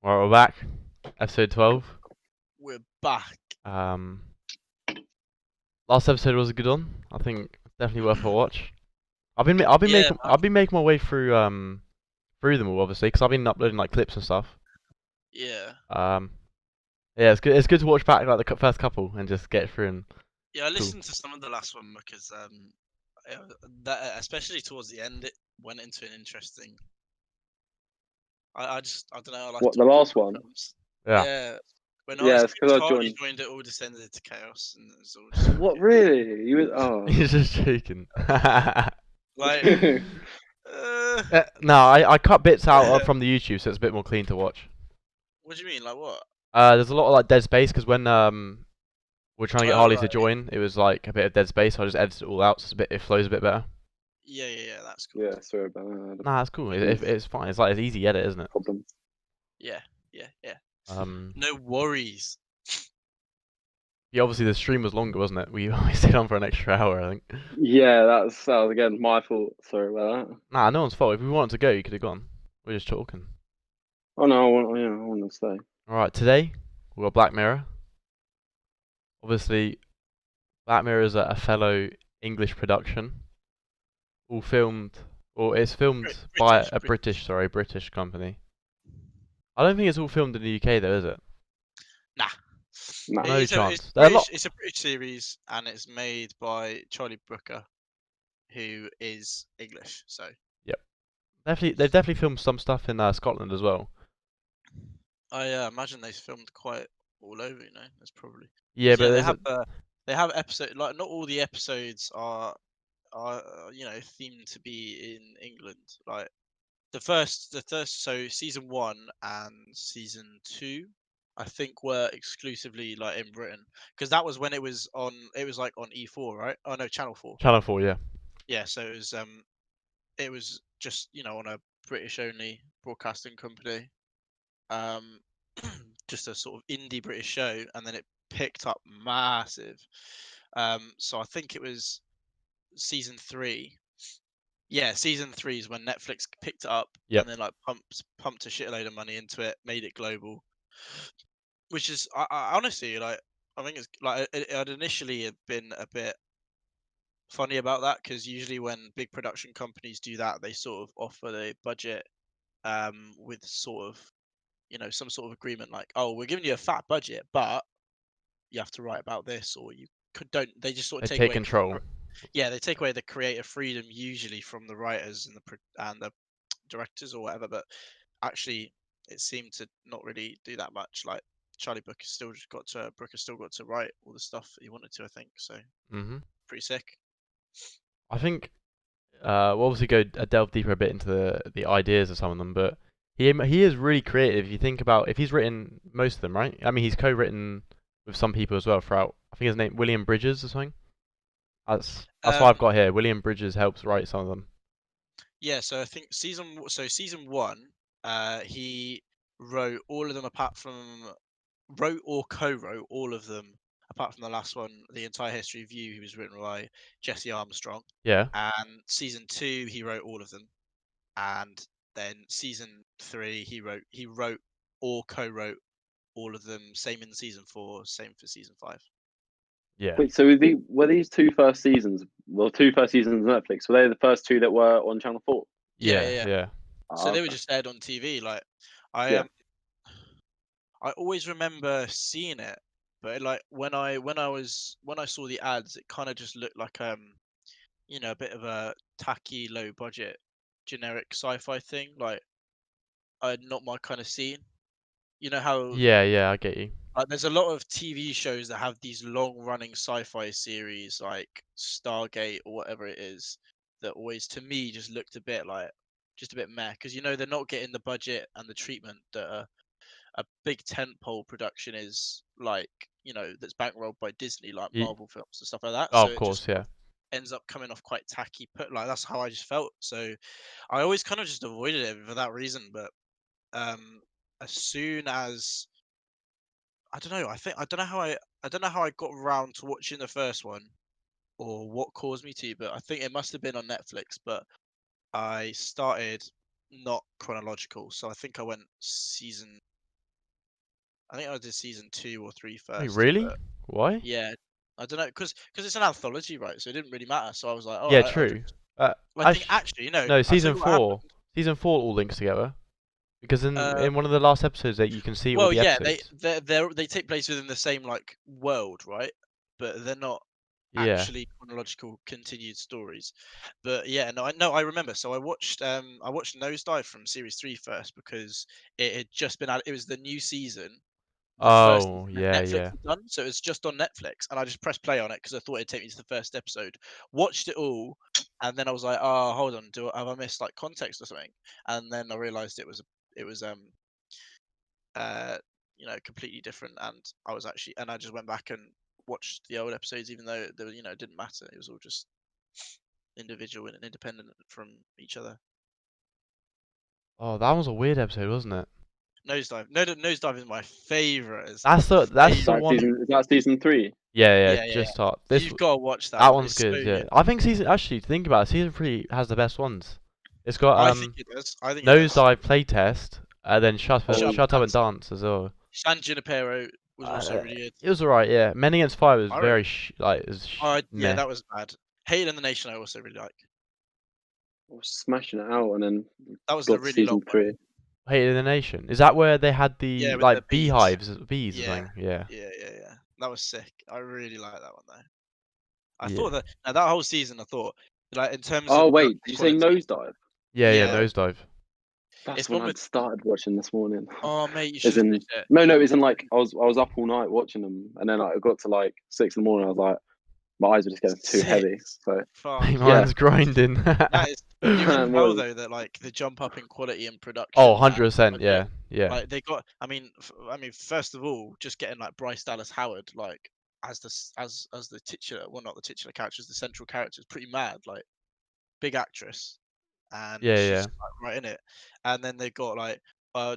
Well, we're back. Episode 12. We're back. Um, Last episode was a good one. I think it's definitely worth a watch. Yeah, man. I've been making my way through them all, obviously, because I've been uploading like clips and stuff. Yeah. Um, yeah, it's good. It's good to watch back like the first couple and just get through and Yeah, I cool. listened to some of the last one because that especially towards the end it went into an interesting. I don't know. I like What, the talking last about one? films. Yeah. Yeah. When Yeah, it's because I Charlie joined. joined, it all descended into chaos, and it was all just What, really? You was, He's just joking. like. Uh, No, I cut bits out from the YouTube, so it's a bit more clean to watch. what do you mean? Like what? There's a lot of like dead space because when we're trying to get Oh Harley to right. join, it was like a bit of dead space. So I just edited it all out, so it flows a bit better. Yeah. That's cool. yeah, sorry about that. Nah, it's cool. It's fine. It's like it's easy edit, isn't it? Problem. Yeah. Um, No worries. yeah, obviously the stream was longer, wasn't it? We stayed on for an extra hour, I think. Yeah, that was again my fault. Sorry about that. Nah, no one's fault. If we wanted to go, you could have gone. We're just talking. Oh no, I want to stay. All right, today we got Black Mirror. Obviously, Black Mirror is a fellow English production, all filmed, or it's filmed by a British company. I don't think it's all filmed in the UK though, is it? Nah. Nah. No It's chance. There are a lot. It's a British series, and it's made by Charlie Brooker, who is English. So Yep. They've definitely filmed some stuff in Scotland as well. I imagine they filmed quite all over. There's probably Yeah, but they there's have they have episode like not all the episodes are themed to be in England. Like the first so season 1 and season 2. I think were exclusively like in Britain because that was when it was on. It was like on E4, right? Oh no, Channel 4. Channel 4, yeah. Yeah, so it was just on a British only broadcasting company, um just a sort of indie British show, and then it picked up massive. So I think it was season 3. Yeah, season 3 is when Netflix picked it up Yep. and then like pumped a shitload of money into it, made it global, which is I honestly like. I think it's like it initially had been a bit funny about that because usually when big production companies do that, they sort of offer the budget with sort of some sort of agreement like, oh, we're giving you a fat budget, but you have to write about this, or you don't. They just sort They of take take away control. yeah, they take away the creative freedom usually from the writers and the directors or whatever. But actually, it seemed to not really do that much. Like Brooker still got to write all the stuff that he wanted to, I think. So Mhm. pretty sick. I think we'll obviously go delve deeper a bit into the ideas of some of them, but he is really creative. If you think about if he's written most of them, right? I mean, he's co-written with some people as well throughout. I think his name William Bridges or something. That's what I've got here. William Bridges helps write some of them. Yeah, so I think season 1, he wrote all of them apart from wrote or co-wrote all of them apart from the last one, The Entire History of You. He was written by Jesse Armstrong. Yeah. And season 2, he wrote all of them. And then season 3, he wrote or co-wrote all of them. Same in season 4, same for season 5. Yeah. Wait, so were these two first seasons? Well, two first seasons of Netflix. Were they the first two that were on Channel 4? Yeah. So they were Okay. just aired on TV. Like I Yeah. I always remember seeing it, but like when I saw the ads, it kind of just looked like a bit of a tacky, low budget, generic sci-fi thing. Like not my kind of scene. You know how Yeah, I get you. there's a lot of TV shows that have these long-running sci-fi series like Stargate or whatever it is that always to me just looked a bit like just a bit meh because they're not getting the budget and the treatment that a big tentpole production is like that's bankrolled by Disney like Ye- Marvel films and stuff like that. oh, So of it just course, yeah. ends up coming off quite tacky. But like that's how I just felt. So I always kind of just avoided it for that reason. But um, as soon as I don't know, I don't know how I got around to watching the first one or what caused me to, but I think it must have been on Netflix. But I started not chronological, so I think I went season I think I did season 2 or 3 Wait, first. really? But Why? yeah, I don't know, because it's an anthology, right? So it didn't really matter. So I was like, all Yeah, right, I'll true. just. I I think actually, no. no, I'll tell you what happened. season four all links together because in one of Um, the last episodes that you can see all well, the yeah, episodes. they take place within the same like world, right? But they're not Yeah. actually chronological continued stories. But yeah, no, I remember. So I watched Nosedive from series 3 first because it had just been out. It was the new season, the first Oh, season that yeah, Netflix yeah. had done. So it was just on Netflix, and I just pressed play on it because I thought it'd take me to the first episode. Watched it all, and then I was like, oh, hold on, have I missed like context or something? And then I realized it was uh completely different, and I just went back and watched the old episodes, even though they were, it didn't matter. It was all just individual and independent from each other. Oh, that was a weird episode, wasn't it? Nosedive, no, Nosedive is my favorite. It's That's my the favorite. one. Is that season 3? Yeah, Yeah, yeah, just yeah. start. You've got to watch that That one. one's It's so good. Yeah, good. I think actually to think about it, season 3 has the best ones. It's got I think it does. I think it does. Nosedive playtest, and then Shut Oh, Up and Dance. Dance as well. San Junipero was also Uh, really good. it was alright. Yeah, Men Against Fire was I re- very yeah, meh. that was bad. Hated in the Nation I also really like. I was smashing it out, and then That was the got to really long season one. 3. Hated in the Nation. Is that where they had Yeah, the with the like bees. bees or Yeah. something? Yeah. Yeah. That was sick. I really like that one though. I Yeah. thought that whole season, I thought, like, in terms Oh of wait, did you say quality, Nosedive? Yeah, Yeah. Nosedive. That's It's when one I with. started watching this morning. Oh mate, you should As have in, finished it. no, it isn't like I was up all night watching them, and then like, I got to like 6 in the morning. I was like, my eyes were just getting too heavy. So Fuck My yeah. man's grinding. That is. You can it tell was. though that like the jump up in quality and production. Oh, and 100%. Yeah, budget, yeah. Like they got. First of all, just getting like Bryce Dallas Howard like as the titular, well, not the titular character, as the central character, is pretty mad. Like, big actress, and Yeah, she's yeah. like, right in it. And then they got like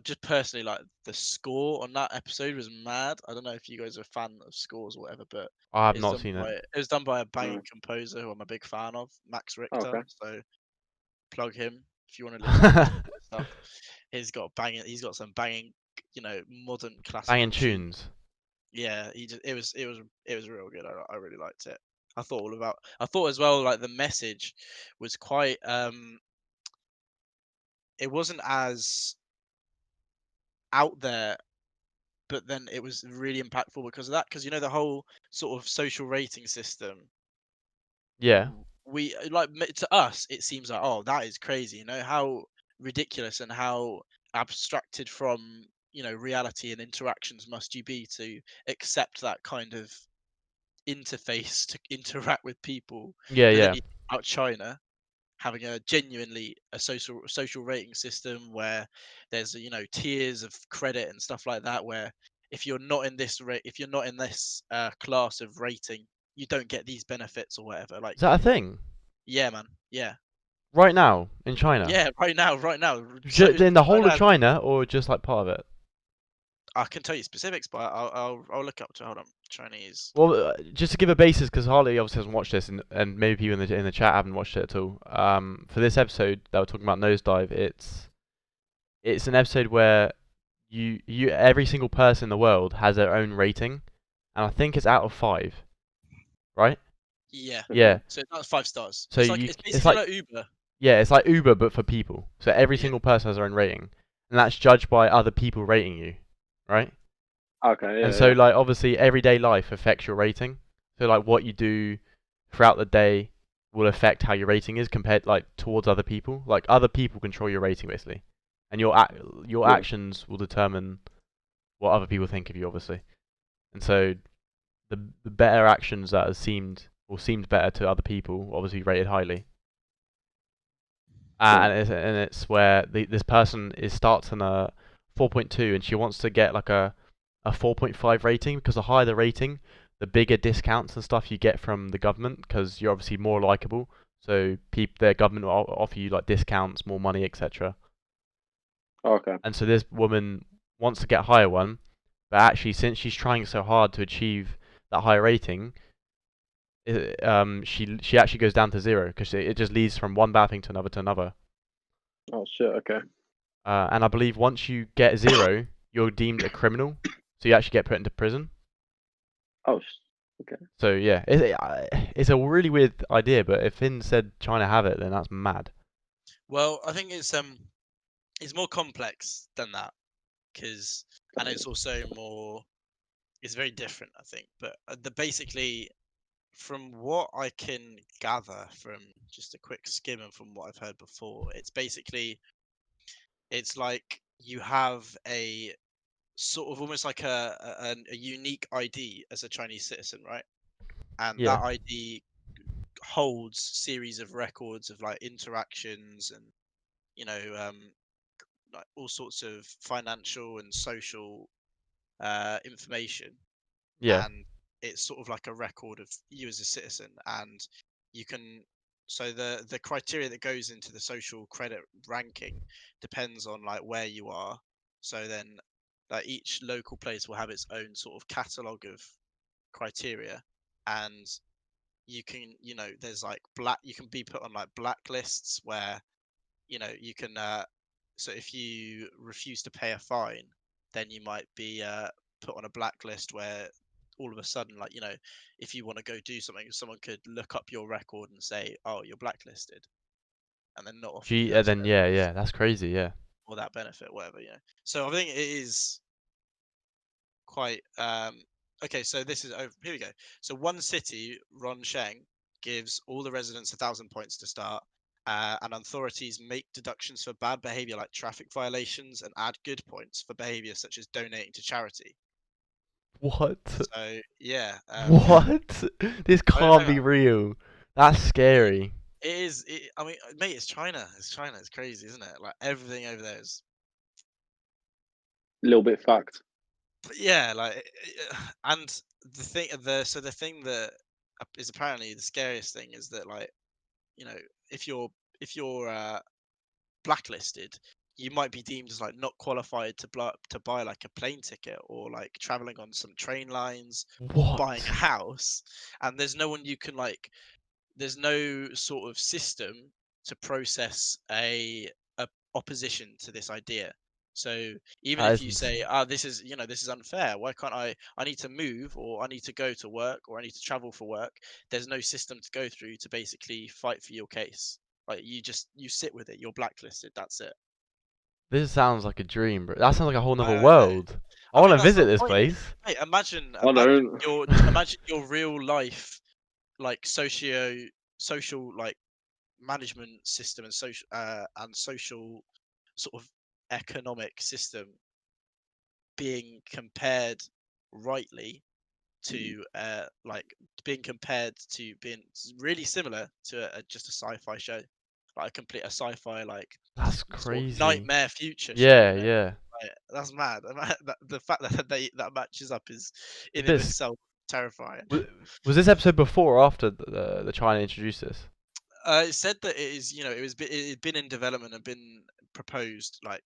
just personally, like, the score on that episode was mad. I don't know if you guys are a fan of scores or whatever, but I have it's not done seen by it. it was done by a banging composer who I'm a big fan of, Max Richter. Okay. So plug him if you want to listen to his stuff. He's got some banging, modern classical Banging tunes. Yeah, it was real good. I really liked it. I thought as well, like, the message was quite it wasn't as out there, but then it was really impactful because of that. Because the whole sort of social rating system. Yeah. We to us it seems like, oh, that is crazy. How ridiculous and how abstracted from reality and interactions must you be to accept that kind of interface to interact with people. Yeah, But then yeah. you think about China having a social rating system where there's tiers of credit and stuff like that, where if you're not in this class of rating, you don't get these benefits or whatever. Like, Is that a thing? yeah, man, yeah, Right now in China? yeah, right now. In the whole China of China, or just like part of it? I can tell you specifics, but I'll look up to hold on Chinese. Well, just to give a basis, because Harley obviously hasn't watched this, and maybe people in the chat haven't watched it at all. For this episode that we're talking about, Nosedive, it's an episode where you every single person in the world has their own rating, and I think it's out of 5, right? Yeah. Yeah. So that's 5 stars. So It's basically like Uber. Yeah, it's like Uber but for people. So every Yeah. single person has their own rating, and that's judged by other people rating you, right? Okay. Yeah, And so, yeah. like, obviously, everyday life affects your rating. So, like, what you do throughout the day will affect how your rating is compared, like, towards other people. Like, other people control your rating, basically. And your Yeah. actions will determine what other people think of you, obviously. And so, the better actions that seemed better to other people, obviously rated highly. Yeah. And it's where this person starts on a 4.2, and she wants to get like a 4.5 rating, because the higher the rating, the bigger discounts and stuff you get from the government, because you're obviously more likable. So their government will offer you like discounts, more money, etc. Okay. And so this woman wants to get a higher one, but actually, since she's trying so hard to achieve that higher rating, she actually goes down to 0, because it just leads from one bad thing to another. Oh shit. Okay. And I believe once you get 0, you're deemed a criminal. so you actually get put into prison. Oh, So yeah, it's a really weird idea, but if Finn said China have it, then that's mad. Well, I think it's more complex than that, and it's also it's very different, I think. But basically, from what I can gather from just a quick skim and from what I've heard before, it's like you have a sort of almost like a unique ID as a Chinese citizen, right? And Yeah. that ID holds series of records of like interactions and you know like all sorts of financial and social information, Yeah. and it's sort of like a record of you as a citizen, and you can so the criteria that goes into the social credit ranking depends on like where you are. So then like each local place will have its own sort of catalog of criteria, and there's like you can be put on like blacklists where you can so if you refuse to pay a fine, then you might be put on a blacklist where all of a sudden, like if you want to go do something, someone could look up your record and say, oh, you're blacklisted, and then not offer you Gee, that then yeah, service yeah, that's crazy. Yeah. or that benefit, whatever. So I think it is quite okay. So this is here we go. So one city, Rongsheng, gives all the residents 1,000 points to start, and authorities make deductions for bad behavior like traffic violations and add good points for behavior such as donating to charity. What? So yeah, What? This I don't can't know. be real. That's scary. It is. I mean, mate, it's China. It's China. It's crazy, isn't it? Like everything over there is. a little bit fact. But yeah, like, and the thing that is apparently the scariest thing is that like you know if you're blacklisted, you might be deemed as like not qualified to buy like a plane ticket or like traveling on some train lines or buying a What? house, and there's no sort of system to process a opposition to this idea. So even That if is you say, this is unfair, why can't I need to move, or I need to go to work, or I need to travel for work, there's no system to go through to basically fight for your case. Like you sit with it, you're blacklisted, that's it. This sounds like a dream, bro. That sounds like a whole nother I know. world. I I want mean to that's visit the this point. place. Hey, imagine I don't. imagine your real life like social like management system and social sort of economic system being compared rightly to like being compared to being really similar to just a sci-fi show, like a sci-fi like That's sort of crazy. nightmare future show, Yeah, yeah. like, that's mad. The fact that that matches up is It's a in of bit. itself terrifying. Was this episode before or after the China introduced this? It said that it is, it had been in development and been proposed like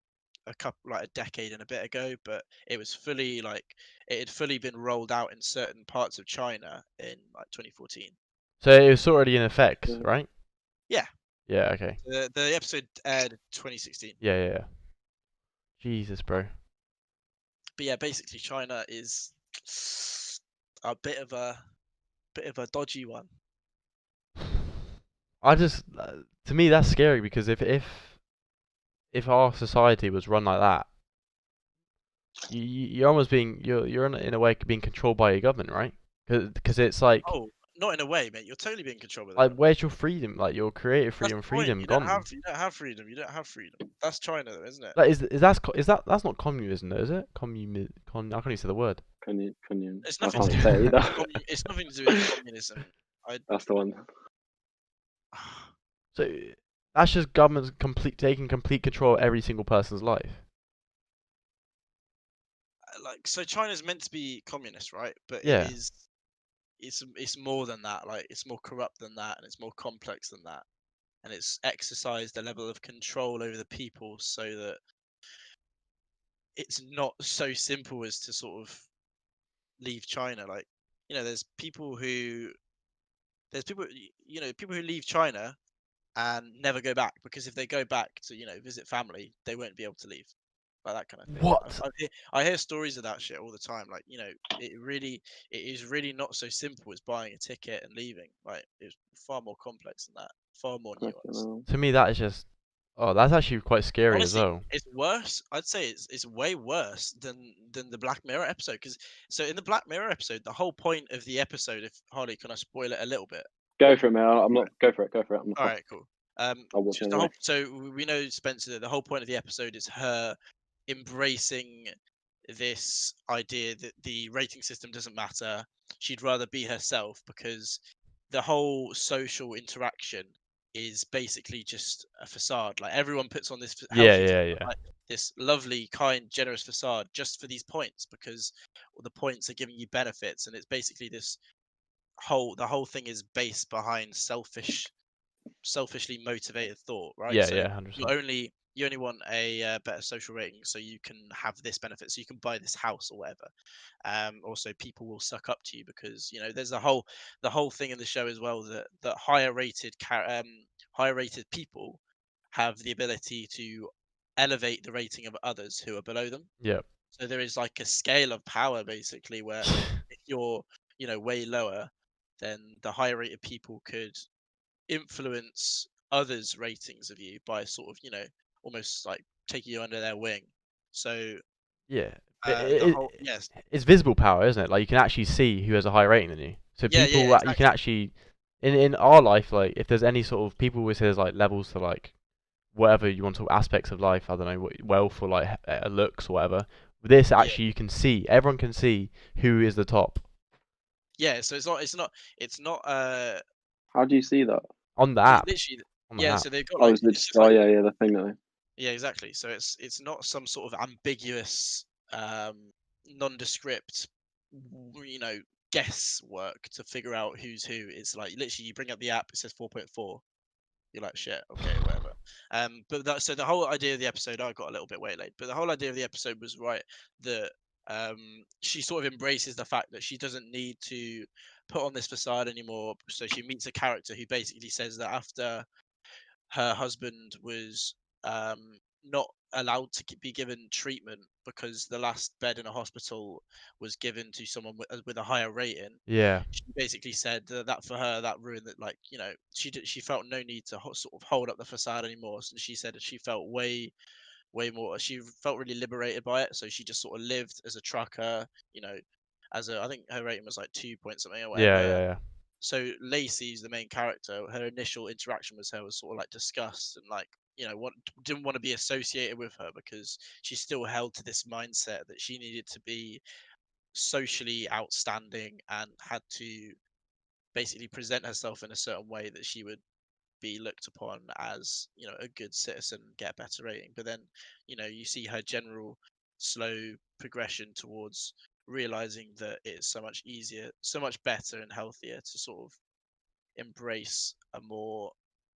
a decade and a bit ago, but it had fully been rolled out in certain parts of China in like 2014. So it was already in effect, right? Yeah, Yeah. Okay. the episode aired in 2016. Yeah, yeah, yeah. Jesus, bro. But yeah, basically China is a bit of a dodgy one. I just, to me, that's scary because if our society was run like that, you're almost you're in a way being controlled by your government, right? Because it's Oh, not in a way, mate. You're totally being controlled by the like government. where's your freedom? Like your creative That's freedom, the point. freedom gone. You don't have freedom. You don't have freedom. That's China, though, isn't it? Like is that's not communism though, is it? I can't even say the word. Can you? It's I nothing to can't do say with either. it's nothing to do with communism. That's the one. So that's just governments taking complete control of every single person's life. Like, so China's meant to be communist, right? But Yeah. it's more than that. Like, it's more corrupt than that, and it's more complex than that. And it's exercised a level of control over the people so that it's not so simple as to sort of leave China. Like, people who leave China and never go back, because if they go back to visit family, they won't be able to leave. like that kind of thing. What? I hear stories of that shit all the time. Like, it is really not so simple as buying a ticket and leaving. Like, it's far more complex than that, far more Fucking nuanced. hell. To me, that is just. Oh, that's actually quite scary as Honestly, well. it's worse. I'd say it's way worse than the Black Mirror episode. Because so in the Black Mirror episode, the whole point of the episode, if Harley, can I spoil it a little bit? Go for it, man. I'm not. Go for it. Go for it. I'm not. All right, cool. I'll watch Just it the whole. anyway. So we know, Spencer, that the whole point of the episode is her embracing this idea that the rating system doesn't matter. She'd rather be herself because the whole social interaction is basically just a facade. Like, everyone puts on this how Yeah, she yeah, puts on, yeah. like, this lovely, kind, generous facade just for these points, because the points are giving you benefits, and it's basically this the whole thing is based behind selfishly motivated thought, right? Yeah, So yeah, 100%. you only want a better social rating, so you can have this benefit, so you can buy this house or whatever. Also, people will suck up to you because there's the whole thing in the show as well, that higher rated people have the ability to elevate the rating of others who are below them. Yeah. So there is like a scale of power basically where if you're way lower, then the higher rated people could influence others' ratings of you by sort of, almost like taking you under their wing. So Yeah. But the whole yes, it's visible power, isn't it? Like, you can actually see who has a higher rating than you. So yeah, people, you can exactly. actually, in our life, like, if there's any sort of, people always say there's like levels to like whatever you want to, aspects of life. I don't know, wealth or like looks or whatever. With this, Yeah, actually, you can see, everyone can see who is the top yeah. So it's not. How do you see that? on the app. Literally, On the yeah. app. So they've got Oh, like is it it's just? just Oh, like yeah, yeah. The thing though. yeah, exactly. So it's not some sort of ambiguous, nondescript, guesswork to figure out who's who. It's like literally you bring up the app, it says 4.4. You're like, shit, okay, whatever. So the whole idea of the episode, I got a little bit waylaid, but the whole idea of the episode was right that she sort of embraces the fact that she doesn't need to put on this facade anymore. So she meets a character who basically says that after her husband was not allowed to be given treatment because the last bed in a hospital was given to someone with a higher rating. Yeah. She basically said that for her that ruined that, like, she felt no need to sort of hold up the facade anymore. So she said that she felt way more, she felt really liberated by it, so she just sort of lived as a trucker, I think her rating was like 2 point something or Yeah, whatever. yeah, yeah. So Lacey's the main character. Her initial interaction with her was sort of like disgust and like, didn't want to be associated with her because she still held to this mindset that she needed to be socially outstanding and had to basically present herself in a certain way that she would be looked upon as, a good citizen, get a better rating. But then, you see her general slow progression towards realizing that it's so much easier, so much better and healthier to sort of embrace a more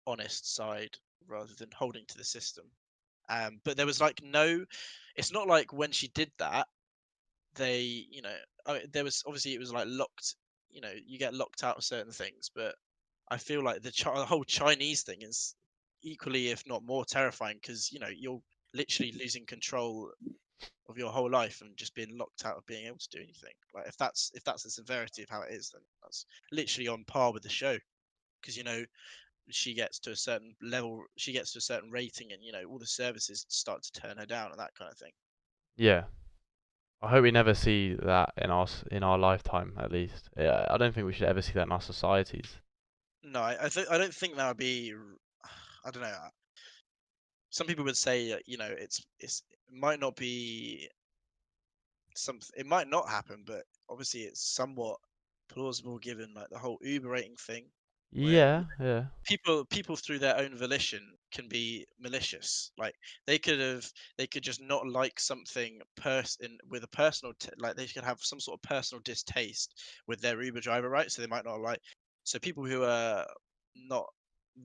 honest side rather than holding to the system. But there was like no, it's not like when she did that, they, there was obviously it was like locked, you get locked out of certain things, but I feel like the whole Chinese thing is equally, if not more, terrifying because you're literally losing control of your whole life and just being locked out of being able to do anything. Like if that's the severity of how it is, then that's literally on par with the show because she gets to a certain level, she gets to a certain rating, and all the services start to turn her down and that kind of thing. Yeah. I hope we never see that in our lifetime, at least. Yeah, I don't think we should ever see that in our societies. No, I don't think that would be. I don't know. Some people would say, it might not be it might not happen, but obviously it's somewhat plausible given like the whole Uber rating thing, where Yeah, yeah. people through their own volition can be malicious. Like they could just not like something with a personal like they could have some sort of personal distaste with their Uber driver, right? So they might not like. So people who are not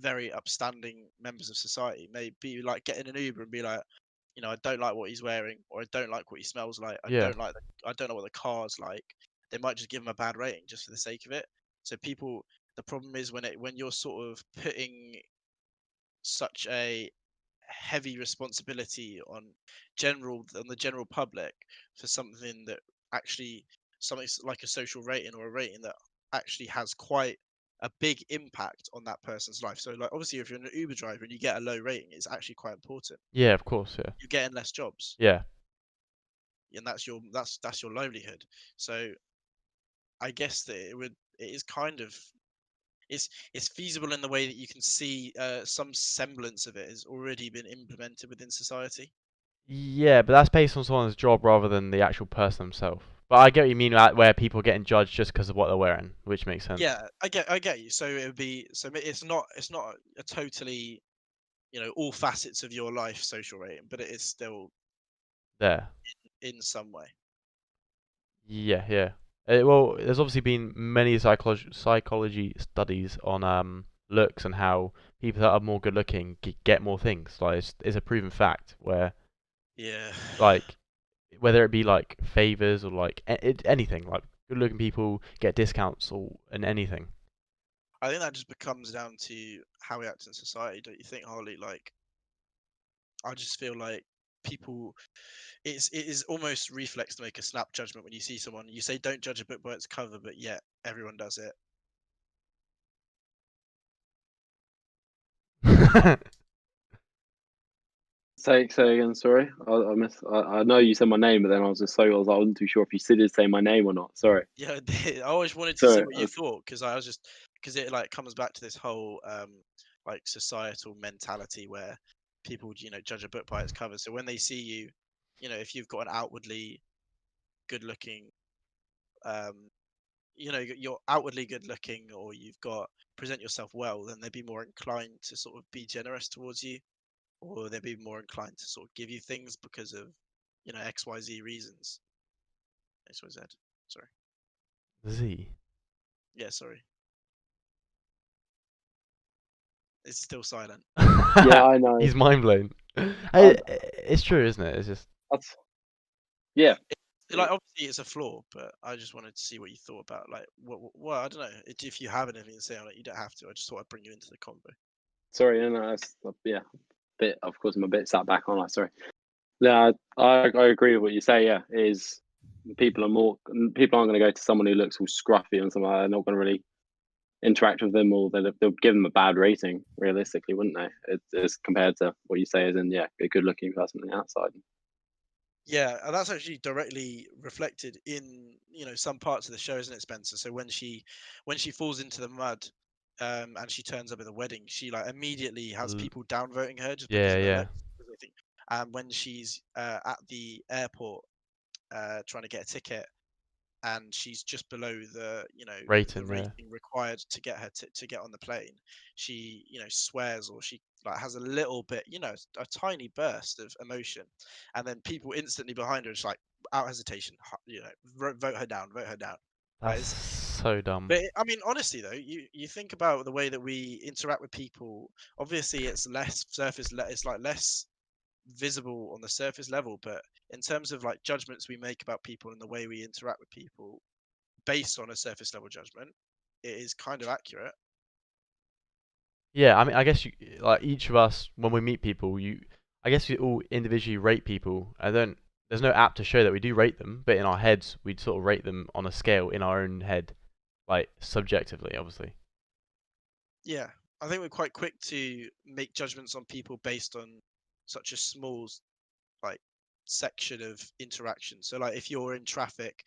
very upstanding members of society may be like getting an Uber and be like, I don't like what he's wearing, or I don't like what he smells like. Yeah. I don't know what the car's like. They might just give him a bad rating just for the sake of it. So the problem is when you're sort of putting such a heavy responsibility on the general public for something that actually something like a social rating or a rating that actually has quite a big impact on that person's life. So like obviously if you're an Uber driver and you get a low rating, it's actually quite important. Yeah, of course, yeah. You're getting less jobs, Yeah. and that's your livelihood. So I guess that it is kind of it's feasible in the way that you can see some semblance of it has already been implemented within society. Yeah, but that's based on someone's job rather than the actual person themselves. But I get what you mean where people are getting judged just because of what they're wearing, which makes sense. Yeah, I get you. So it would be it's not a totally all facets of your life social rating, but it is still There. in some way. Yeah, yeah. Well, there's obviously been many psychology studies on looks and how people that are more good looking get more things. Like it's a proven fact where Yeah. like whether it be like favors or like anything, like good looking people get discounts or and anything. I think that just becomes down to how we act in society, don't you think, Harley? Like, I just feel like people, it is almost reflex to make a snap judgment when you see someone. You say don't judge a book by its cover, but yet everyone does it. Say again. Sorry, I missed. I know you said my name, but then I was just I wasn't too sure if you did say my name or not. Sorry. Yeah, I always wanted to see Sorry. what you thought because I was just because it like comes back to this whole like societal mentality where people judge a book by its cover. So when they see you, if you've got an outwardly good looking you're outwardly good looking or you've got present yourself well, then they'd be more inclined to sort of be generous towards you, or they'd be more inclined to sort of give you things because of XYZ reasons. XYZ. Sorry. Z. Yeah, sorry. It's still silent. Yeah, I know. He's mind blown. I, It's true, isn't it? It's just that's, yeah. Like obviously it's a flaw, but I just wanted to see what you thought about like what I don't know if you have anything to say on it. You don't have to. I just thought I'd bring you into the convo. Sorry, no, that's yeah. Bit. Of course, I'm a bit sat back on that. Sorry. Yeah, I agree with what you say. Yeah, is people aren't going to go to someone who looks all scruffy and something like that. They're not going to really interact with them, or they'll give them a bad rating. Realistically, wouldn't they? It's compared to what you say is in a good looking person on the outside. Yeah, and that's actually directly reflected in some parts of the show, isn't it, Spencer? So when she falls into the mud, and she turns up at the wedding, she like immediately has people downvoting her just because yeah, of her yeah. looks. Because they think, and when she's at the airport trying to get a ticket, and she's just below the the Rating, yeah. rating required to get her to get on the plane, she swears or she like has a little bit a tiny burst of emotion, and then people instantly behind her just like out hesitation vote her down, vote her down. Right? That's so dumb. But I mean, honestly though, you think about the way that we interact with people. Obviously, it's less surface. It's like less visible on the surface level, but in terms of like judgments we make about people and the way we interact with people based on a surface level judgment, it is kind of accurate. Yeah, I mean, I guess like each of us when we meet people, I guess we all individually rate people. There's no app to show that we do rate them, but in our heads, we'd sort of rate them on a scale in our own head, like subjectively, obviously. Yeah, I think we're quite quick to make judgments on people based on such a small like section of interaction. So like if you're in traffic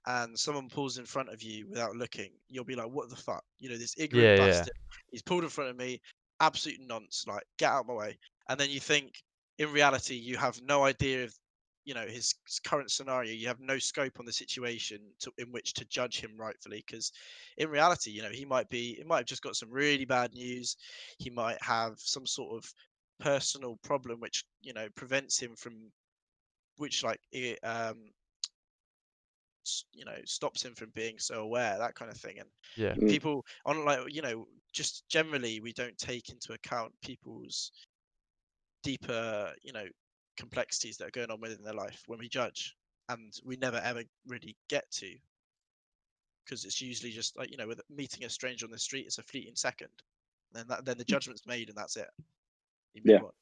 and someone pulls in front of you without looking, you'll be like, what the fuck? This ignorant Yeah, yeah. bastard, he's pulled in front of me, absolute nonce, like get out of my way. And then you think in reality you have no idea of his current scenario. You have no scope on the situation in which to judge him rightfully, because in reality he might have just got some really bad news. He might have some sort of personal problem which prevents him from which like it stops him from being so aware, that kind of thing. And Yeah. people on like just generally we don't take into account people's deeper complexities that are going on within their life when we judge, and we never ever really get to, because it's usually just like with meeting a stranger on the street, it's a fleeting second, then the judgment's made and that's it. You move Yeah. on.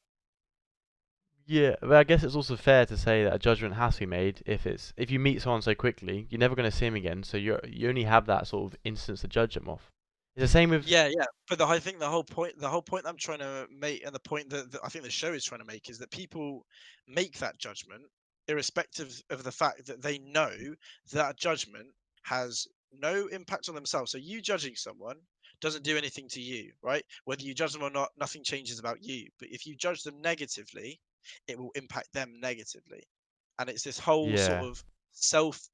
Yeah, but I guess it's also fair to say that a judgment has to be made if you meet someone so quickly, you're never going to see him again, so you only have that sort of instance to judge them off. It's the same with Yeah, yeah. But I think the whole point I'm trying to make, and the point that I think the show is trying to make, is that people make that judgment irrespective of the fact that they know that judgment has no impact on themselves. So you judging someone doesn't do anything to you, right? Whether you judge them or not, nothing changes about you. But if you judge them negatively, it will impact them negatively. And it's this whole sort yeah. of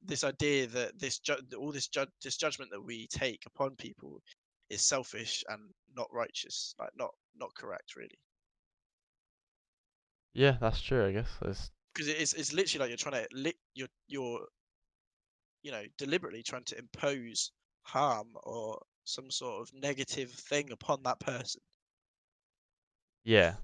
this idea that this judgment that we take upon people is selfish and not righteous, like not correct, really. Yeah, that's true, I guess. Because it's literally like you're trying to you're deliberately trying to impose harm or some sort of negative thing upon that person. Yeah.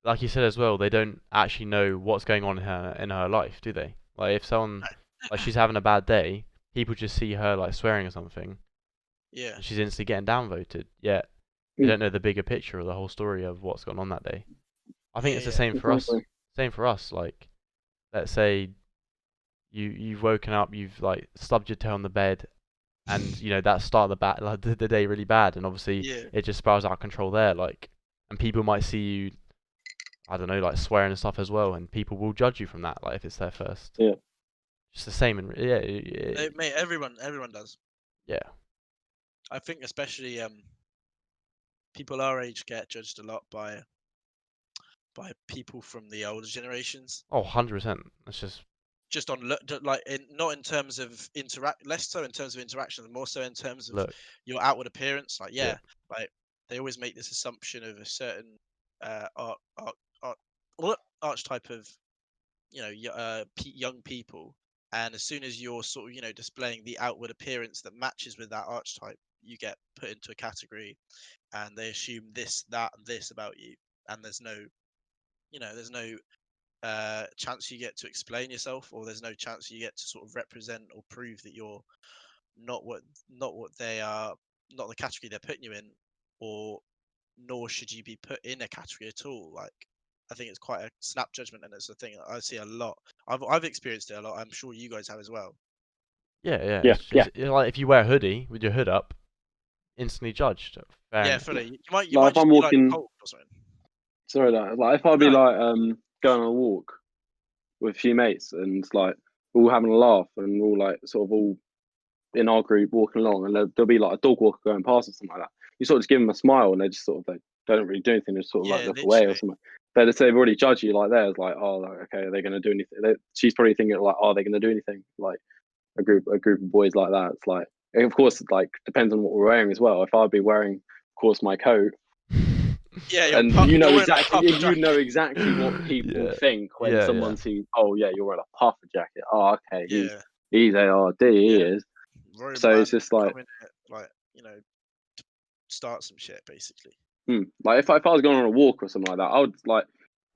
Like you said as well, they don't actually know what's going on in her life, do they? Like if someone like she's having a bad day, people just see her like swearing or something, Yeah, and she's instantly getting downvoted. Yet they don't know the bigger picture or the whole story of what's gone on that day. I think yeah, it's the yeah. same for us. Exactly. Same for us. Like, let's say you've woken up, you've like stubbed your toe on the bed, and you know that started the day really bad, and obviously Yeah, it just spirals out of control there. Like, and people might see you, I don't know, like swearing and stuff as well, and people will judge you from that. Like if it's their first. Yeah. Just the same, and mate, everyone does. yeah. I think especially people our age get judged a lot by people from the older generations. Oh, 100%. That's Just on like not in terms of less so in terms of interaction, more so in terms of look. your outward appearance. Like Yeah. like they always make this assumption of a certain archetype of young people, and as soon as you're sort of displaying the outward appearance that matches with that archetype, you get put into a category, and they assume this, that, and this about you, and there's no chance you get to explain yourself, or there's no chance you get to sort of represent or prove that you're not what they are, not the category they're putting you in, or nor should you be put in a category at all. Like, I think it's quite a snap judgment, and it's a thing I see a lot. I've experienced it a lot. I'm sure you guys have as well. Yeah. Yeah, It's like if you wear a hoodie with your hood up, instantly judged. Fair Yeah, enough. fully. You might Like if just I'm be like walking, cold or something. sorry, like if I'd be No. like going on a walk with a few mates and like we're all having a laugh and we're all like sort of all in our group walking along, and there'll be like a dog walker going past or something like that. You sort of just give them a smile and they just sort of they don't really do anything. They just sort of like Yeah, look away or literally. something. They've already judged you like there. It's like, oh, like, okay, are they going to do anything? She's probably thinking like, are they going to do anything? Like a group of boys like that. It's like, and of course, it like depends on what we're wearing as well. If I'd be wearing, of course, my coat, Yeah, and you're you know wearing a exactly, puffer you know jacket. exactly what people Yeah. think when Yeah, someone yeah. sees, oh yeah, you're wearing a puffer jacket. Oh, okay, Yeah, he's ARD, he Yeah. is. Roman So it's just like, coming in, like start some shit basically. like if I was going on a walk or something like that,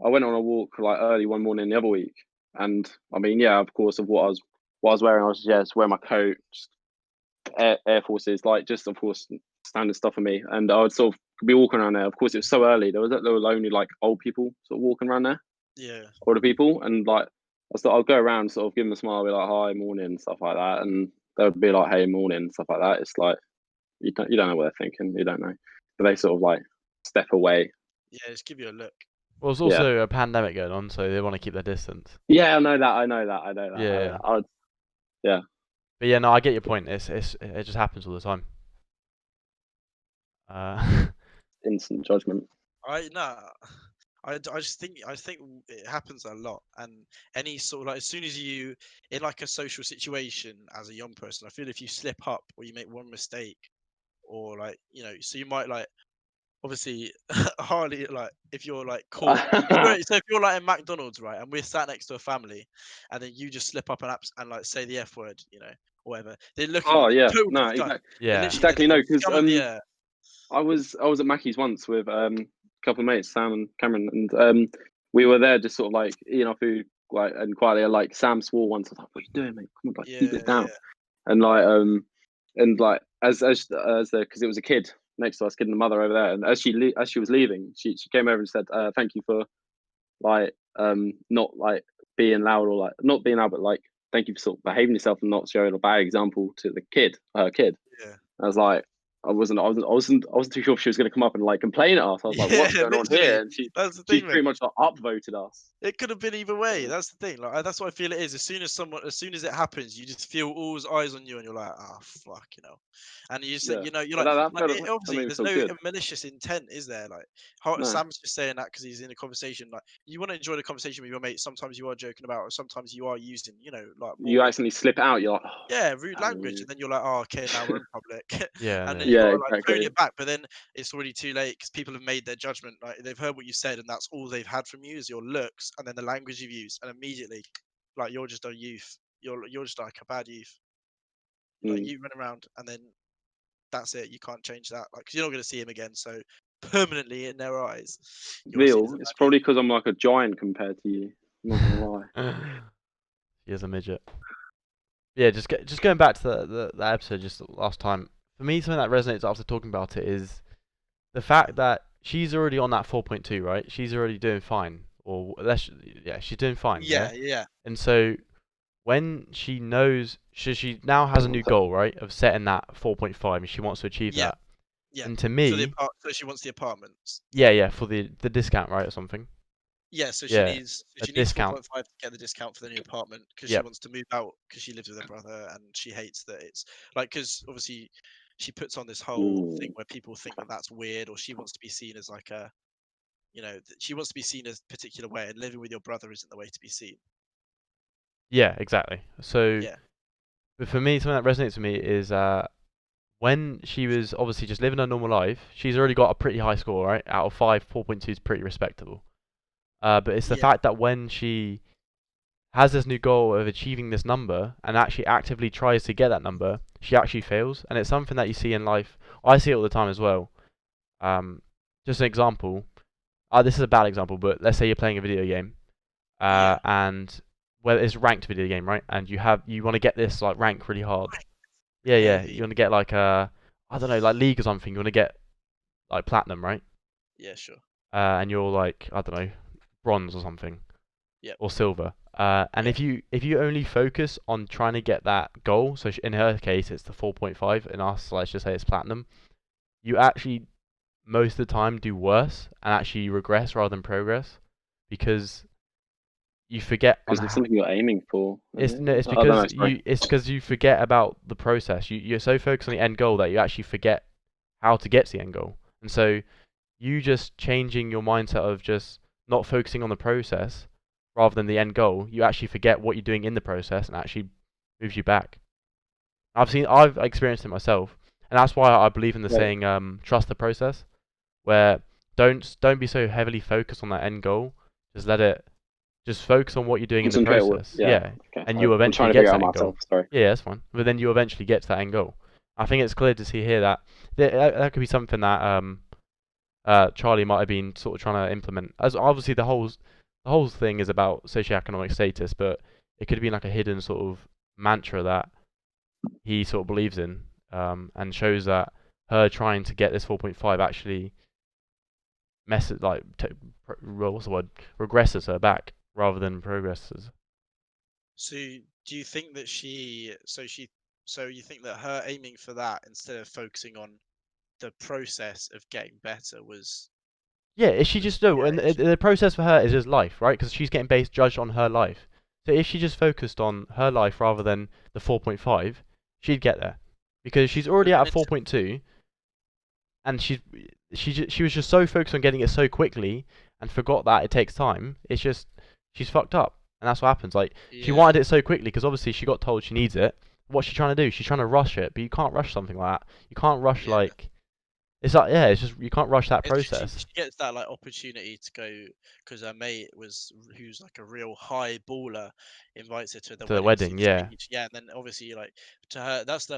I went on a walk like early one morning the other week, and I mean, yeah, of course, of what I was wearing, I was just wearing my coat, just Air Forces, like just of course standard stuff for me, and I would sort of be walking around there. Of course, it was so early. There were only like old people sort of walking around there, Yeah, older people, and like I'll go around, sort of give them a smile, be like hi, morning, stuff like that, and they'll be like hey, morning, stuff like that. It's like you don't know what they're thinking, you don't know, but they sort of like step away. yeah, just give you a look. Well, it's Yeah. also a pandemic going on, so they want to keep their distance. Yeah, I know that. Yeah. Yeah. But yeah, no, I get your point. It just happens all the time. Instant judgment. I just think it happens a lot, and any sort of like as soon as you in like a social situation as a young person, I feel if you slip up or you make one mistake, or like so you might like obviously hardly like if you're like caught. So if you're like in McDonald's, right, and we're sat next to a family, and then you just slip up and like say the F word, or whatever, they look at Oh you, yeah, total no, disgust. exactly. They Yeah. literally Exactly, no, because scum of the earth. I was at Mackey's once with a couple of mates, Sam and Cameron, and we were there just sort of like eating our food, like, and quietly, like Sam swore once. I was like, "What are you doing, mate? Come on, like keep it down." And like as the because it was a kid next to us, kid and the mother over there, and as she was leaving, she came over and said, "Thank you for like not like being loud or like not being loud, but like thank you for sort of behaving yourself and not showing a bad example to the kid, her kid. Yeah. I was like, I wasn't too sure if she was going to come up and like complain at us. I was like, what's Yeah, going on literally. here? And That's the she thing, pretty mate. much like upvoted us. It could have been either way. So, That's the thing. Like that's what I feel it is. As soon as it happens, you just feel all's eyes on you, and you're like, oh fuck, And you just, yeah, you're but like, that made obviously, me there's feel no good. malicious intent, is there? Like, No, Sam's just saying that because he's in a conversation. Like, you want to enjoy the conversation with your mate. Sometimes you are joking about, or sometimes you are using, like you more, accidentally slip it out. You're like, yeah, rude damn language, you. and then you're like, oh, okay, now we're in public, Yeah, and then yeah. you Yeah, gotta like tone exactly. it back. But then it's already too late because people have made their judgment. Like they've heard what you said, and that's all they've had from you is your looks, and then the language you've used, and immediately, like you're just a youth. You're just like a bad youth. Like Mm. you run around, and then that's it. You can't change that. Like, cause you're not gonna see him again. So permanently in their eyes, you're seen as Veal, a it's bad youth. probably because I'm like a giant compared to you. I'm not gonna lie. He is a midget. Yeah, just going back to the episode just last time. For me, something that resonates after talking about it is the fact that she's already on that 4.2, right? She's already doing fine, or yeah, she's doing fine, yeah. Yeah. And so when she knows she now has a new goal, right, of setting that 4.5, and she wants to achieve Yeah. that. Yeah. And to So me, so she wants the apartments. yeah, for the discount, right, or something. Yeah, so Yeah, a she needs discount. 4.5 to get the discount for the new apartment because she Yep. wants to move out because she lives with her brother and she hates that it's like because obviously she puts on this whole thing where people think that that's weird or she wants to be seen as like a she wants to be seen as a particular way and living with your brother isn't the way to be seen. Yeah, exactly. So, Yeah. but for me, something that resonates with me is when she was obviously just living a normal life, she's already got a pretty high score, right? Out of 5, 4.2 is pretty respectable. But it's the Yeah. fact that when she has this new goal of achieving this number and actually actively tries to get that number, she actually fails. And it's something that you see in life. I see it all the time as well. Just an example. This is a bad example, but let's say you're playing a video game, Yeah. and well, it's a ranked video game, right? And you want to get this like rank really hard. Yeah, Heavy. you want to get like I don't know, like League or something. You want to get like platinum, right? Yeah, sure. And you're like I don't know, bronze or something. Yep. Or silver. And Yeah. if you only focus on trying to get that goal, so in her case it's the 4.5, in us let's just say it's platinum, you actually most of the time do worse and actually regress rather than progress because you forget on Because it's something you're aiming for. it's isn't no, it? it's I don't know, because sorry. it's because you forget about the process. You're so focused on the end goal that you actually forget how to get to the end goal. And so you just changing your mindset of just not focusing on the process rather than the end goal, you actually forget what you're doing in the process and actually moves you back. I've experienced it myself, and that's why I believe in the Yeah. saying, trust the process, where don't be so heavily focused on that end goal. Just focus on what you're doing in the Concentrate. process. Yeah. Okay. And you I'm trying eventually to get figure to out that end goal. myself. Sorry. Yeah, that's fine. But then you eventually get to that end goal. I think it's clear to see here that that could be something that Charlie might have been sort of trying to implement. As obviously the whole thing is about socioeconomic status, but it could have been like a hidden sort of mantra that he sort of believes in, and shows that her trying to get this 4.5 actually messes like what's the word, regresses her back rather than progresses. So do you think that so you think that her aiming for that instead of focusing on the process of getting better was Yeah, if she just no, yeah, and the process for her is just life, right? Because she's getting judged on her life. So if she just focused on her life rather than the 4.5, she'd get there. Because she's already at a 4.2, and she was just so focused on getting it so quickly and forgot that it takes time. It's just she's fucked up, and that's what happens. Like she wanted it so quickly because obviously she got told she needs it. What's she trying to do? She's trying to rush it, but you can't rush something like that. You can't rush like it's like it's just you can't rush that process. She gets that like opportunity to go because her mate who's like a real high baller invites her to the To the wedding, wedding, yeah. speech. Yeah, and then obviously like to her that's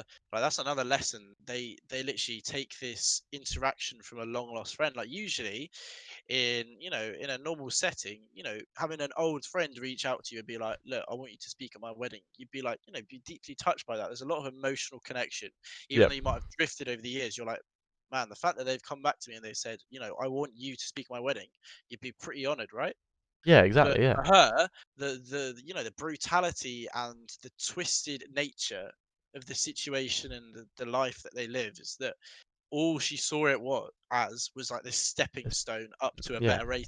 another lesson. They literally take this interaction from a long lost friend. Like usually in in a normal setting, having an old friend reach out to you and be like, look, I want you to speak at my wedding, you'd be like, be deeply touched by that. There's a lot of emotional connection, even Yep. though you might have drifted over the years. You're like, man, the fact that they've come back to me and they said, I want you to speak at my wedding, you'd be pretty honored, right? Yeah, But exactly. Yeah. for her, the brutality and the twisted nature of the situation and the life that they live is that all she saw it was like this stepping It's, stone up to a yeah. better rating.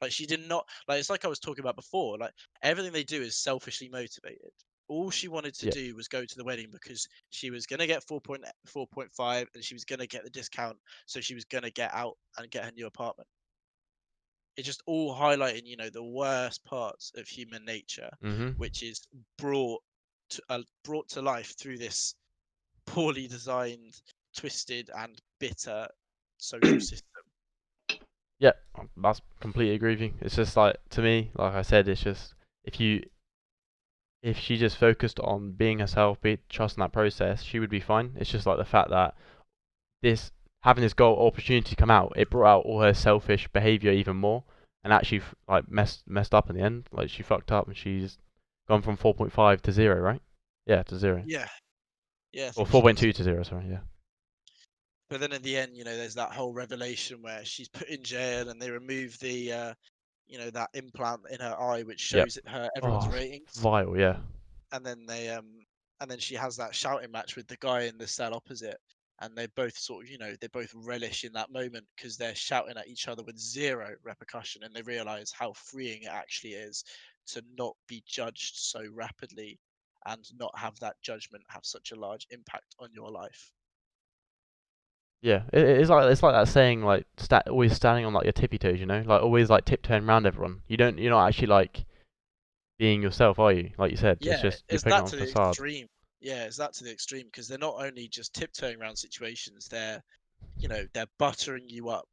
Like she did not like it's like I was talking about before. Like everything they do is selfishly motivated. All she wanted to Yeah. do was go to the wedding because she was gonna get 4.5 and she was gonna get the discount, so she was gonna get out and get her new apartment. It's just all highlighting, the worst parts of human nature, Mhm. which is brought brought to life through this poorly designed, twisted, and bitter social system. Yeah, that's completely agree with you. It's just like, to me, like I said, it's just if she just focused on being herself, trusting that process, she would be fine. It's just like the fact that this having this goal opportunity come out, it brought out all her selfish behavior even more, and actually like messed up in the end. Like she fucked up, and she's gone from 4.5 to 0, right? Yeah, to 0, Yeah, yeah, I or think she has. 4.2 to 0. Sorry, yeah. But then at the end, there's that whole revelation where she's put in jail and they remove the, that implant in her eye which Yep. shows her everyone's Oh, ratings. vile, yeah. And then and then she has that shouting match with the guy in the cell opposite, and they both sort of, they both relish in that moment because they're shouting at each other with zero repercussion, and they realize how freeing it actually is to not be judged so rapidly and not have that judgment have such a large impact on your life. Yeah, it's like that saying, like always standing on like your tippy toes, like always like tiptoeing around everyone. You're not actually like being yourself, are you? Like you said, it's Yeah, just you're it's putting that on a to the facade. extreme. Yeah, it's that to the extreme because they're not only just tiptoeing around situations, they're buttering you up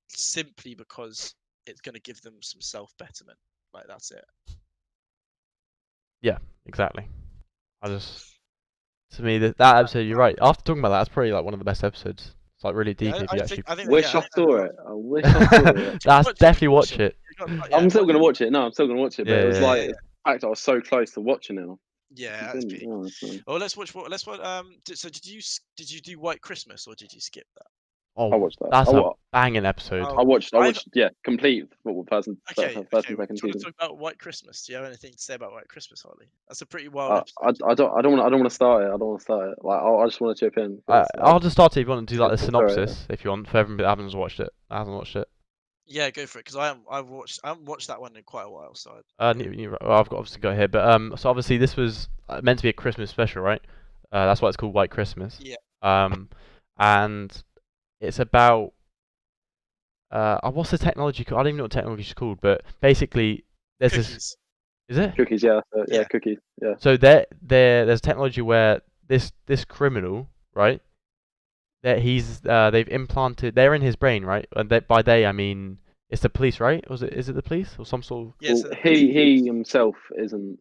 simply because it's going to give them some self betterment. Like that's it. Yeah, exactly. To me, that episode, you're right. After talking about that, that's probably like one of the best episodes. It's like really deep Yeah, if I you think actually. I think that, Wish yeah, I I think that'd be saw well. it. I wish I saw it. That's definitely watch it. I'm still gonna watch it. No, I'm still gonna watch it. But it was Yeah. like, the fact I was so close to watching it. Yeah, I that's didn't, peak. oh, so. Oh, let's watch what. Let's what. So did you do White Christmas or did you skip that? I Oh, watched that. that's a banging episode. Oh, I watched, I've yeah, complete first and okay. second Do you want season. to talk about White Christmas? Do you have anything to say about White Christmas, Harley? That's a pretty wild I episode. don't want to start it. I don't want to start it. Like, I just want to chip in. I'll just start if you want to do like the it's alright, synopsis, if you want, for everyone that hasn't watched it. Yeah, go for it because I haven't watched that one in quite a while. So Well, I've got obviously got it here, but so obviously this was meant to be a Christmas special, right? That's why it's called White Christmas. yeah. And it's about what's the technology called? I don't even know what technology is called, but basically there's this. Cookies. Is it? Cookies, yeah, Yeah. cookies, yeah. So there's technology where this criminal, right? That they've implanted. They're in his brain, right? And by they I mean it's the police, right? Is it the police or some sort of? Yeah. Well, So he himself isn't,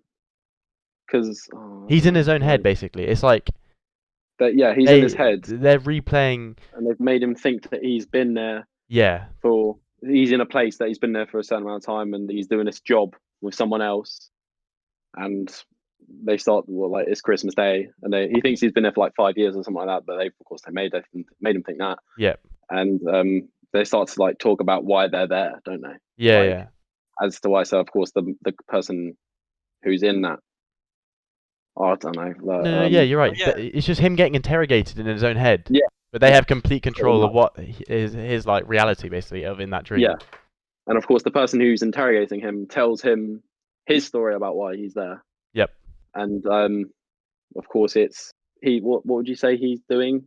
because He's in his own head, basically. It's like yeah, he's in his head, they're replaying. and they've made him think that he's been there. Yeah. He's in a place that he's been there for a certain amount of time, and he's doing this job with someone else, and they start like it's Christmas Day, and he thinks he's been there for like 5 years or something like that. But they made him think that. Yeah. And they start to like talk about why they're there, don't they? Yeah, like, yeah. As to why, so of course the person who's in that, I don't know. No, yeah, you're right. yeah. It's just him getting interrogated in his own head. Yeah. But they have complete control of what is his like reality, basically, of in that dream. Yeah. And of course, the person who's interrogating him tells him his story about why he's there. Yep. And of course, it's what would you say he's doing?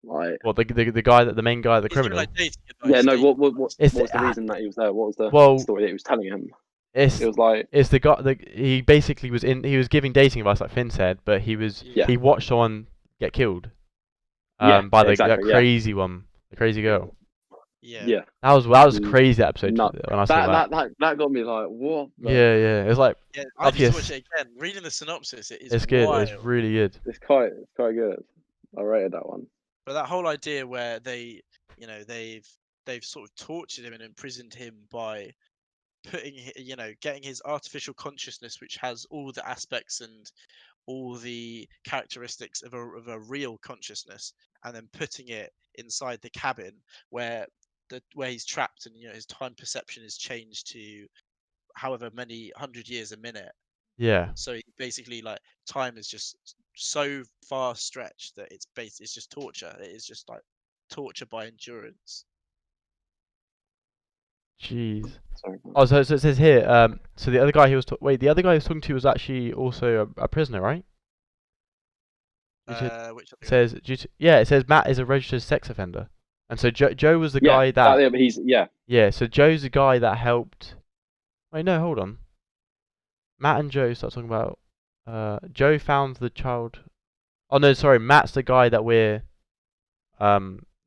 Like, well, the guy the main guy, the he's doing, criminal. like, dating advice, yeah, no. dating- What was the reason that he was there? What was the story that he was telling him? It was like it's the guy. He basically he was giving dating advice, like Finn said, but he watched someone get killed. By that crazy one, the crazy girl. Yeah. That was crazy episode when I saw that. That got me like, what? Yeah. It was like Yeah, I need to watch it again. Reading the synopsis, it's good. wild. It's really good. It's quite good. I rated that one. But that whole idea where they've sort of tortured him and imprisoned him by putting getting his artificial consciousness, which has all the aspects and all the characteristics of a real consciousness, and then putting it inside the cabin where he's trapped, and his time perception is changed to however many 100 years a minute. Yeah. So basically, like, time is just so far stretched that it's just torture. It is just like torture by endurance. Jeez. Sorry. Oh, so it says here. So the other guy he was the other guy he was talking to was actually also a prisoner, right? Which It other guy? says yeah. It says Matt is a registered sex offender, and so Joe was the Yeah, guy that yeah, but he's yeah. So Joe's the guy that helped. Wait, no, hold on. Matt and Joe start talking about. Joe found the child. Oh no, sorry. Matt's the guy that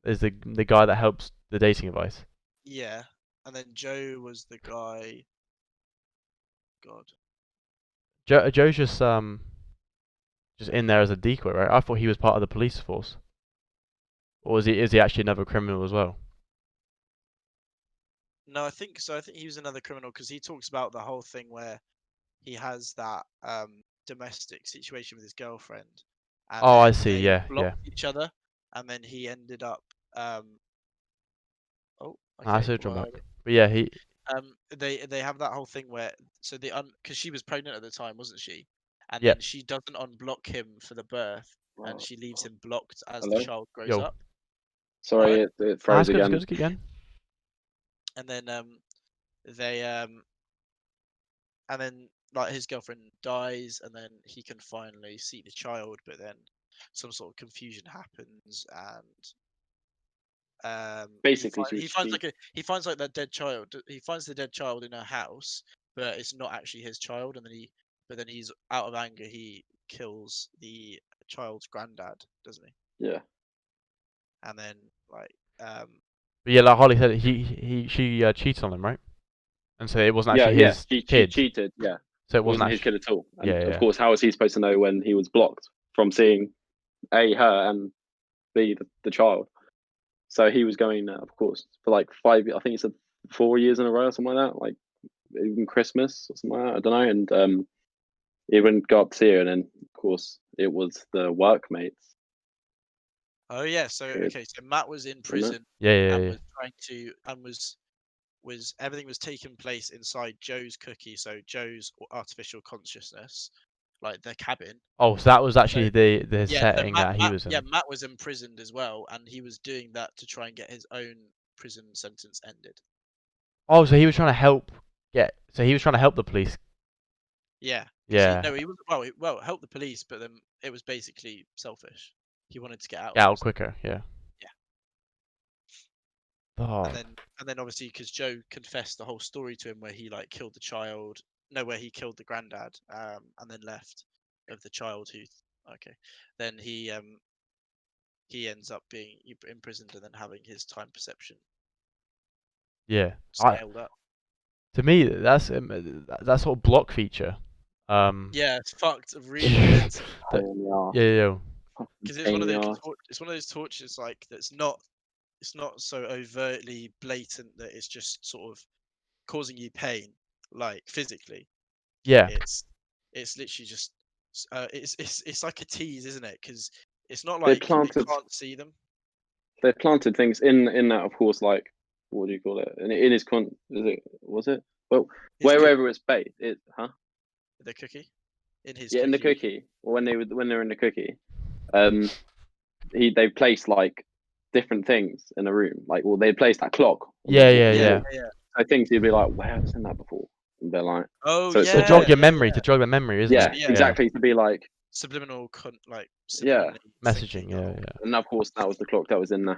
is the guy that helps the dating advice. Yeah, and then Joe was the guy. God. Joe's just in there as a decoy, right? I thought he was part of the police force. Or is he actually another criminal as well? No, I think so. I think he was another criminal because he talks about the whole thing where he has that domestic situation with his girlfriend, and Oh, I then see. they Yeah, yeah. blocked each other, and then he ended up. Oh, I okay. see what you're talking Well, about. But yeah, he. they have that whole thing where because she was pregnant at the time, wasn't she? And Yep. then she doesn't unblock him for the birth, and she leaves him blocked as the Hello? child grows Yo. up. sorry, it Ah, froze it's good, again. it's good, again. And then they and then like his girlfriend dies, and then he can finally see the child, but then some sort of confusion happens, and Basically, he finds like that dead child. He finds the dead child in her house, but it's not actually his child. And then he's out of anger. He kills the child's granddad, doesn't he? yeah, And then like But yeah, like Holly said, she cheated on him, right? And so it wasn't yeah, actually yeah. his She kid. cheated. Yeah, So it it wasn't his actually. kid at all. And Yeah, of yeah. course, how was he supposed to know when he was blocked from seeing A, her, and B, the child? So he was going, of course, for like 5. I think he said 4 years in a row or something like that. Like even Christmas or something like that. I don't know. And he wouldn't go up to see her, and then of course it was the workmates. oh yeah, so okay, so Matt was in prison Yeah, yeah, and yeah. was trying to and was everything was taking place inside Joe's cookie, so Joe's artificial consciousness, like the cabin. Oh, so that was actually So the yeah, so setting that he was in. Matt was imprisoned as well, and he was doing that to try and get his own prison sentence ended. Oh, so he was trying to help So he was trying to help the police. Yeah. 'cause Yeah. no, he was well help the police, but then it was basically selfish. He wanted to get out. Get of out prison. quicker. Yeah. Yeah. Oh. And then obviously because Joe confessed the whole story to him where he like killed the child, no, where he killed the granddad, and then left of the child who, okay, then he ends up being imprisoned and then having his time perception Yeah. scaled up. To me, that's that sort of block feature. Yeah, it's fucked. Really mental. Yeah. Because it's one of those tortures like it's not so overtly blatant that it's just sort of causing you pain, like physically. Yeah. It's literally just it's like a tease, isn't it? Because it's not They like you planted can't see them. they planted things in that, of course, like what do you call it? In his was it? Well, His wherever it's baked, the cookie in his yeah, in the cookie. Or when they're in the cookie, they placed like different things in a room. Like, well, they placed that clock. Yeah. I think you'd be like, where have I seen that before? And they're like, oh so yeah, To jog your memory, isn't yeah, it? exactly. To be like subliminal like yeah, messaging. thinking Yeah. and of course that was the clock that was in the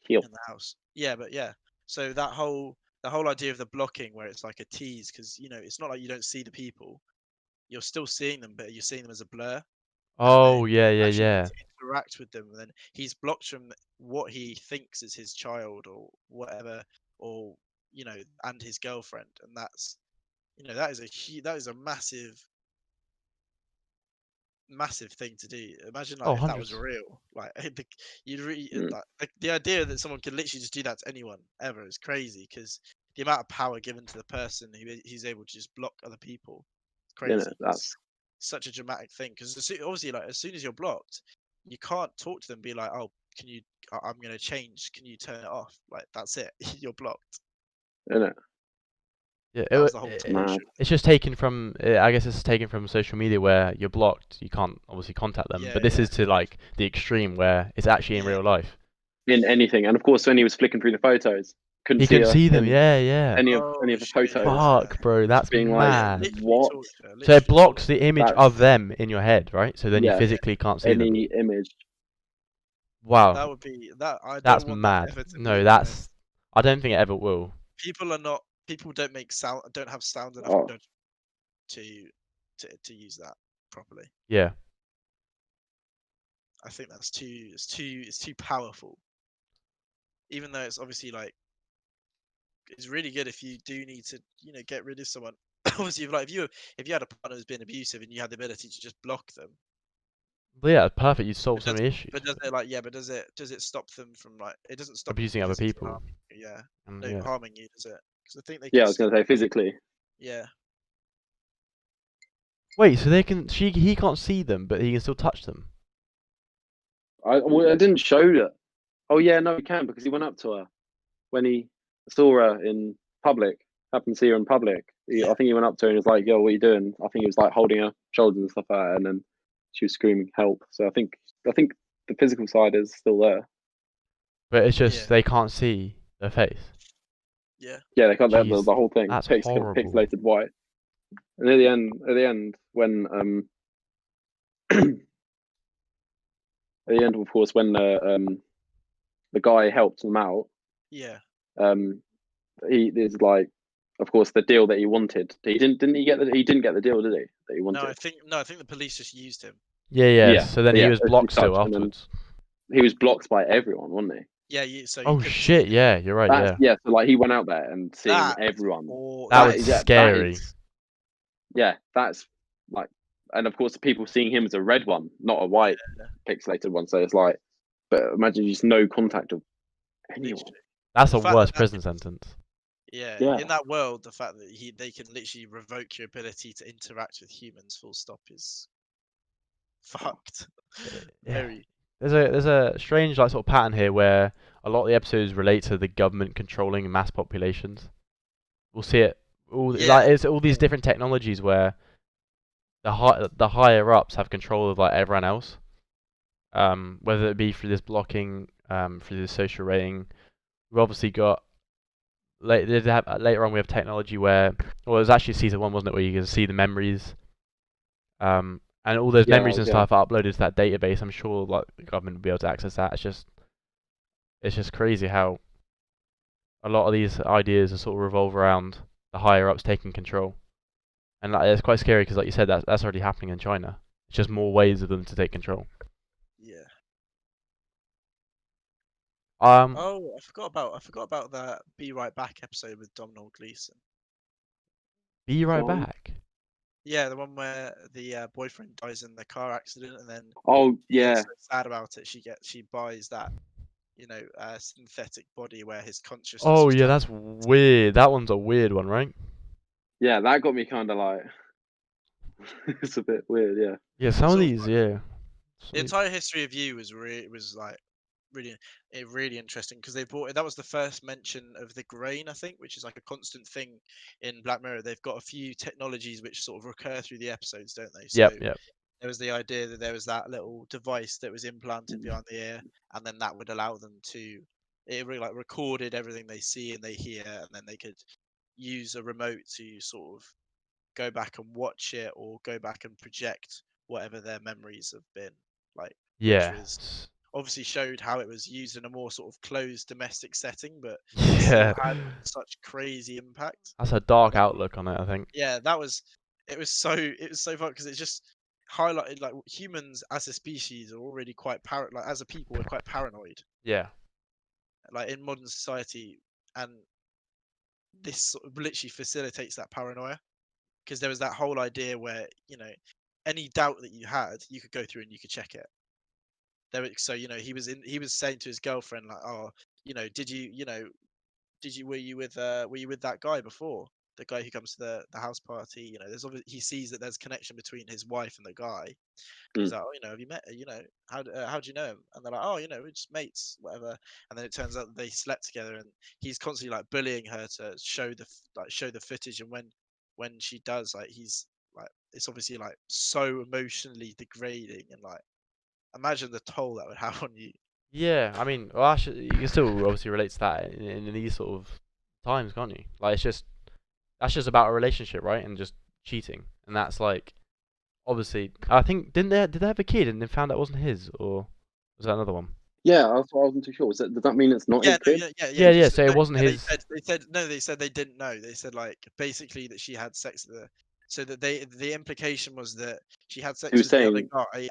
heel. in the house. Yeah, but yeah. So the whole idea of the blocking where it's like a tease, because it's not like you don't see the people. You're still seeing them, but you're seeing them as a blur. Oh, And then you actually yeah. get to interact with them, and then he's blocked from what he thinks is his child or whatever, or and his girlfriend, and that's that is a massive thing to do. Imagine like Oh, if that was 100%. real, like you'd really Mm. like the idea that someone could literally just do that to anyone ever is crazy, because the amount of power given to the person who's able to just block other people, it's crazy. You know, that's such a dramatic thing, because obviously like as soon as you're blocked, you can't talk to them and be like, oh, can you I'm going to change, can you turn it off? Like that's it. You're blocked. you know. Yeah, That was the whole it- TV Mad. show. it's just taken from. I guess it's taken from social media where you're blocked. You can't obviously contact them. Yeah, But this yeah. is to like the extreme where it's actually in Yeah. real life. In anything, and of course, when he was flicking through the photos, couldn't He see can see them. him, Yeah, yeah. any of Oh, the shit, photos. Fuck, bro, that's being like, Yeah, mad. literally what? torture, So it literally blocks torture. the image That's- of them in your head, right? So then you Yeah. physically can't see them. Any image. Wow, That would be that. I don't that's want mad. that ever to be No, in that's. I don't think it ever will. people are not. People don't make sound. Don't have sound enough Oh. to use that properly. Yeah. I think that's too. It's too powerful. Even though it's obviously like, it's really good if you do need to, get rid of someone. Obviously, if you had a partner who's been abusive and you had the ability to just block them, But yeah, perfect. You solve But so many issues. but does it like but does it stop them from like it doesn't stop them Abusing other physically people. harming you, yeah, And no yeah. harming you, does it? Because I think they Yeah, can I was going to say physically. yeah. Wait, so they can? He can't see them, but he can still touch them. I didn't show that. Oh yeah, no, he can because he went up to her when he saw her in public. Happened to see her in public. Yeah. I think he went up to her and was like, "Yo, what are you doing?" I think he was like holding her shoulders and stuff like that, and then she was screaming help. So I think the physical side is still there. But it's just Yeah. they can't see their face. Yeah. Yeah, they can't. The Jeez, whole thing that's horrible. pixelated white. And at the end, when at the end, of course, when the guy helped them out, Yeah. there's like, of course, the deal that he wanted. He didn't he get the he didn't get the deal, did he? That he wanted. No, I think the police just used him. Yeah. So then he Yeah, was so he blocked still touched and then- afterwards. He was blocked by everyone, wasn't he? Yeah, so you Oh couldn't see shit! him. Yeah, you're right. That's, Yeah. So like he went out there and seeing That is everyone. That That was is- scary. Yeah, that's like, and of course, the people seeing him as a red one, not a white pixelated one. So it's like, but imagine just no contact of anyone. literally. That's The a fact worse that prison sentence. Yeah, Yeah. in that world, the fact that they can literally revoke your ability to interact with humans, full stop, is fucked. Yeah. Very. There's a strange like sort of pattern here where a lot of the episodes relate to the government controlling mass populations. We'll see it Yeah. it's all these different technologies where the higher ups have control of like everyone else. Whether it be through this blocking, through this social rating. We've obviously got later on we have technology where, well, it was actually season 1, wasn't it, where you can see the memories. And all those Yeah, memories and yeah. stuff are uploaded to that database. I'm sure like the government will be able to access that. It's just crazy how a lot of these ideas are sort of revolve around the higher ups taking control. And like, it's quite scary because, like you said, that's already happening in China. It's just more ways of them to take control. Yeah. Um, Oh, I forgot about that Be Right Back episode with Domhnall Gleeson. Be Right Fine. Back. Yeah, the one where the boyfriend dies in the car accident, and then Oh she yeah, gets so sad about it. She buys that, synthetic body where his consciousness. Oh was yeah, turned- that's weird. That one's a weird one, right? yeah. That got me kind of like. It's a bit weird, yeah. Yeah, some of So, these, yeah. The entire history of You was really interesting because they brought that was the first mention of the grain, I think, which is like a constant thing in Black Mirror. They've got a few technologies which sort of recur through the episodes, don't they? So Yep. there was the idea that there was that little device that was implanted behind the ear, and then that would allow them to it really like recorded everything they see and they hear, and then they could use a remote to sort of go back and watch it or go back and project whatever their memories have been like. Yeah. was- Obviously showed how it was used in a more sort of closed domestic setting, but Yeah. had such crazy impact. That's a dark outlook on it, I think. Yeah, it was so fun because it just highlighted like humans as a species are already quite like as a people we're quite paranoid Yeah. like in modern society, and this sort of literally facilitates that paranoia because there was that whole idea where any doubt that you had you could go through and you could check it. He was saying to his girlfriend like, oh, were you with that guy before the guy who comes to the house party, you know, he sees that there's connection between his wife and the guy. He's like, oh, you know, have you met? You know, how do you know him? And they're like, oh, you know, we're just mates, whatever. And then it turns out that they slept together, and he's constantly like bullying her to show the footage. And when she does, like, he's like, it's obviously like so emotionally degrading, and like, imagine the toll that would have on you. Yeah, I mean, well, actually, you can still obviously relate to that in these sort of times, can't you? Like, that's just about a relationship, right? And just cheating, and that's like, obviously, I think did they have a kid and they found out it wasn't his, or was that another one? Yeah, I wasn't too sure. Does that mean it's not Yeah, his no, kid? yeah. Yeah, so it No, wasn't yeah, his. they said no. They said they didn't know. They said like basically that she had sex with her. So that the implication was that she had sex He was with the other saying guy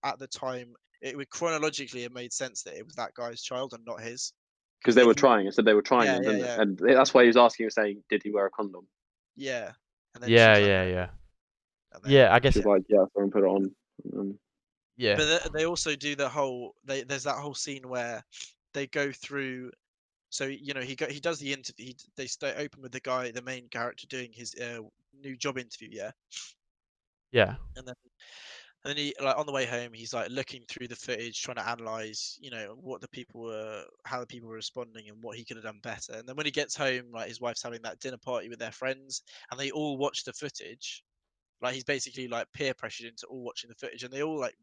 at the time. It would chronologically, it made sense that it was that guy's child and not his. because they were he- trying. It said they were trying Yeah, them, yeah, didn't yeah, it? And that's why he was asking, saying, "Did he wear a condom?" yeah. And then she Yeah, was like, yeah, no. yeah, And then, yeah. I guess She was like, "Yeah, so I put it on." yeah, but they also do the whole. There's that whole scene where they go through. So you know he does the interview. They stay open with the main character doing his new job interview. Yeah, yeah, and then he, like, on the way home, he's like looking through the footage, trying to analyze, you know, how the people were responding, and what he could have done better. And then when he gets home, like, his wife's having that dinner party with their friends, and they all watch the footage. Like, he's basically like peer pressured into all watching the footage, and they all like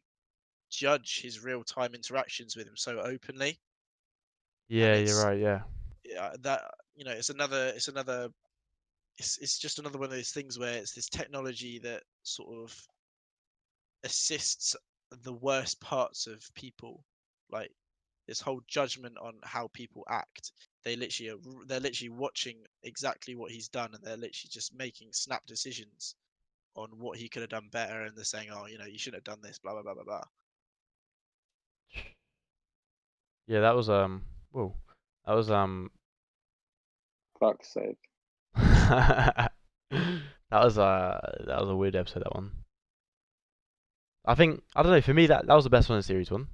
judge his real time interactions with him so openly. And yeah. You're it's, right. Yeah, yeah, that, you know, it's just another one of those things where it's this technology that sort of assists the worst parts of people, like this whole judgment on how people act. They're literally watching exactly what he's done, and they're literally just making snap decisions on what he could have done better, and they're saying, oh, you know, you shouldn't have done this, blah blah blah blah blah. yeah. That was whoa, that was Fuck's sake. that was a weird episode. That one. I think I don't know. For me, that was the best one in series one.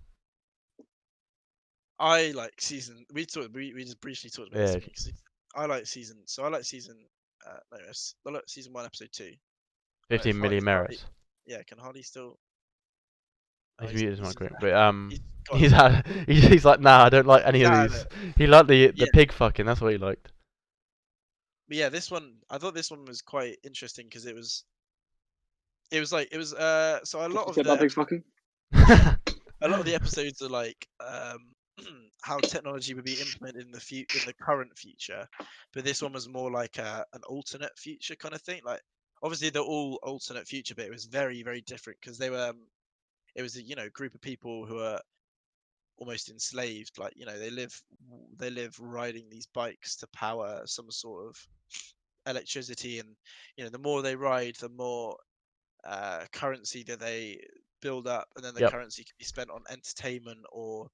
I like season. We just briefly talked about Yeah. this. I like season. So I like season. No, I like season 1, episode 2. 15 million merits. Yeah, can Hardy still? His he's- muted is he's not great, just- but he's gone. he's like, nah, I don't like any of Nah, these. He liked the Yeah. pig fucking. That's what he liked. But yeah, I thought this one was quite interesting because it was so a lot What of you said about the big fucking? a lot of the episodes are like how technology would be implemented in the current future, but this one was more like an alternate future kind of thing. Like, obviously they're all alternate future, but it was very very different because it was a, you know, group of people who are almost enslaved. Like, you know, they live riding these bikes to power some sort of electricity, and you know, the more they ride, the more currency that they build up, and then the Yep. currency can be spent on entertainment or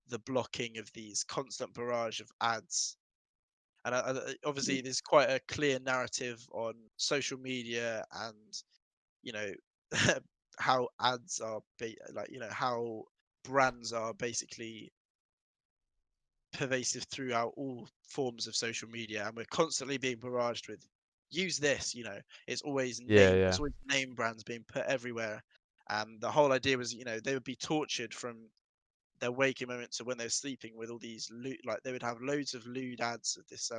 the blocking of these constant barrage of ads. And obviously there's quite a clear narrative on social media, and you know, how ads are like, you know, how brands are basically pervasive throughout all forms of social media, and we're constantly being barraged with use this, you know, it's always Yeah. name brands being put everywhere. And the whole idea was, you know, they would be tortured from their waking moments to when they're sleeping with all these like, they would have loads of lewd ads of this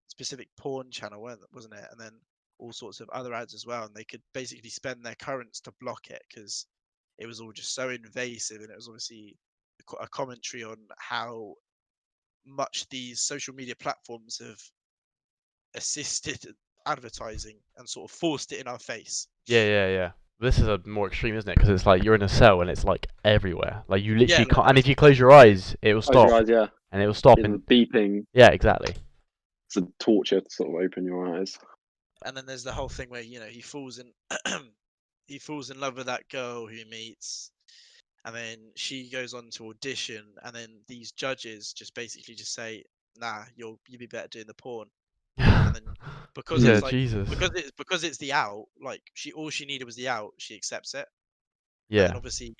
specific porn channel, wasn't it? And then all sorts of other ads as well, and they could basically spend their currents to block it because it was all just so invasive. And it was obviously a commentary on how much these social media platforms have assisted advertising and sort of forced it in our face. Yeah. This is a more extreme, isn't it? Because it's like you're in a cell and it's like everywhere. Like you literally like, can't. And if you close your eyes, it will Close stop. your eyes, yeah. And it will stop. Yeah, And the beeping. yeah, exactly. It's a torture to sort of open your eyes. And then there's the whole thing where, you know, he falls in love with that girl who he meets, and then she goes on to audition, and then these judges just basically just say, nah, you'd be better doing the porn. And then because Yeah, it's like Jesus. because it's the out, like, all she needed was the out, she accepts it. And Yeah. then obviously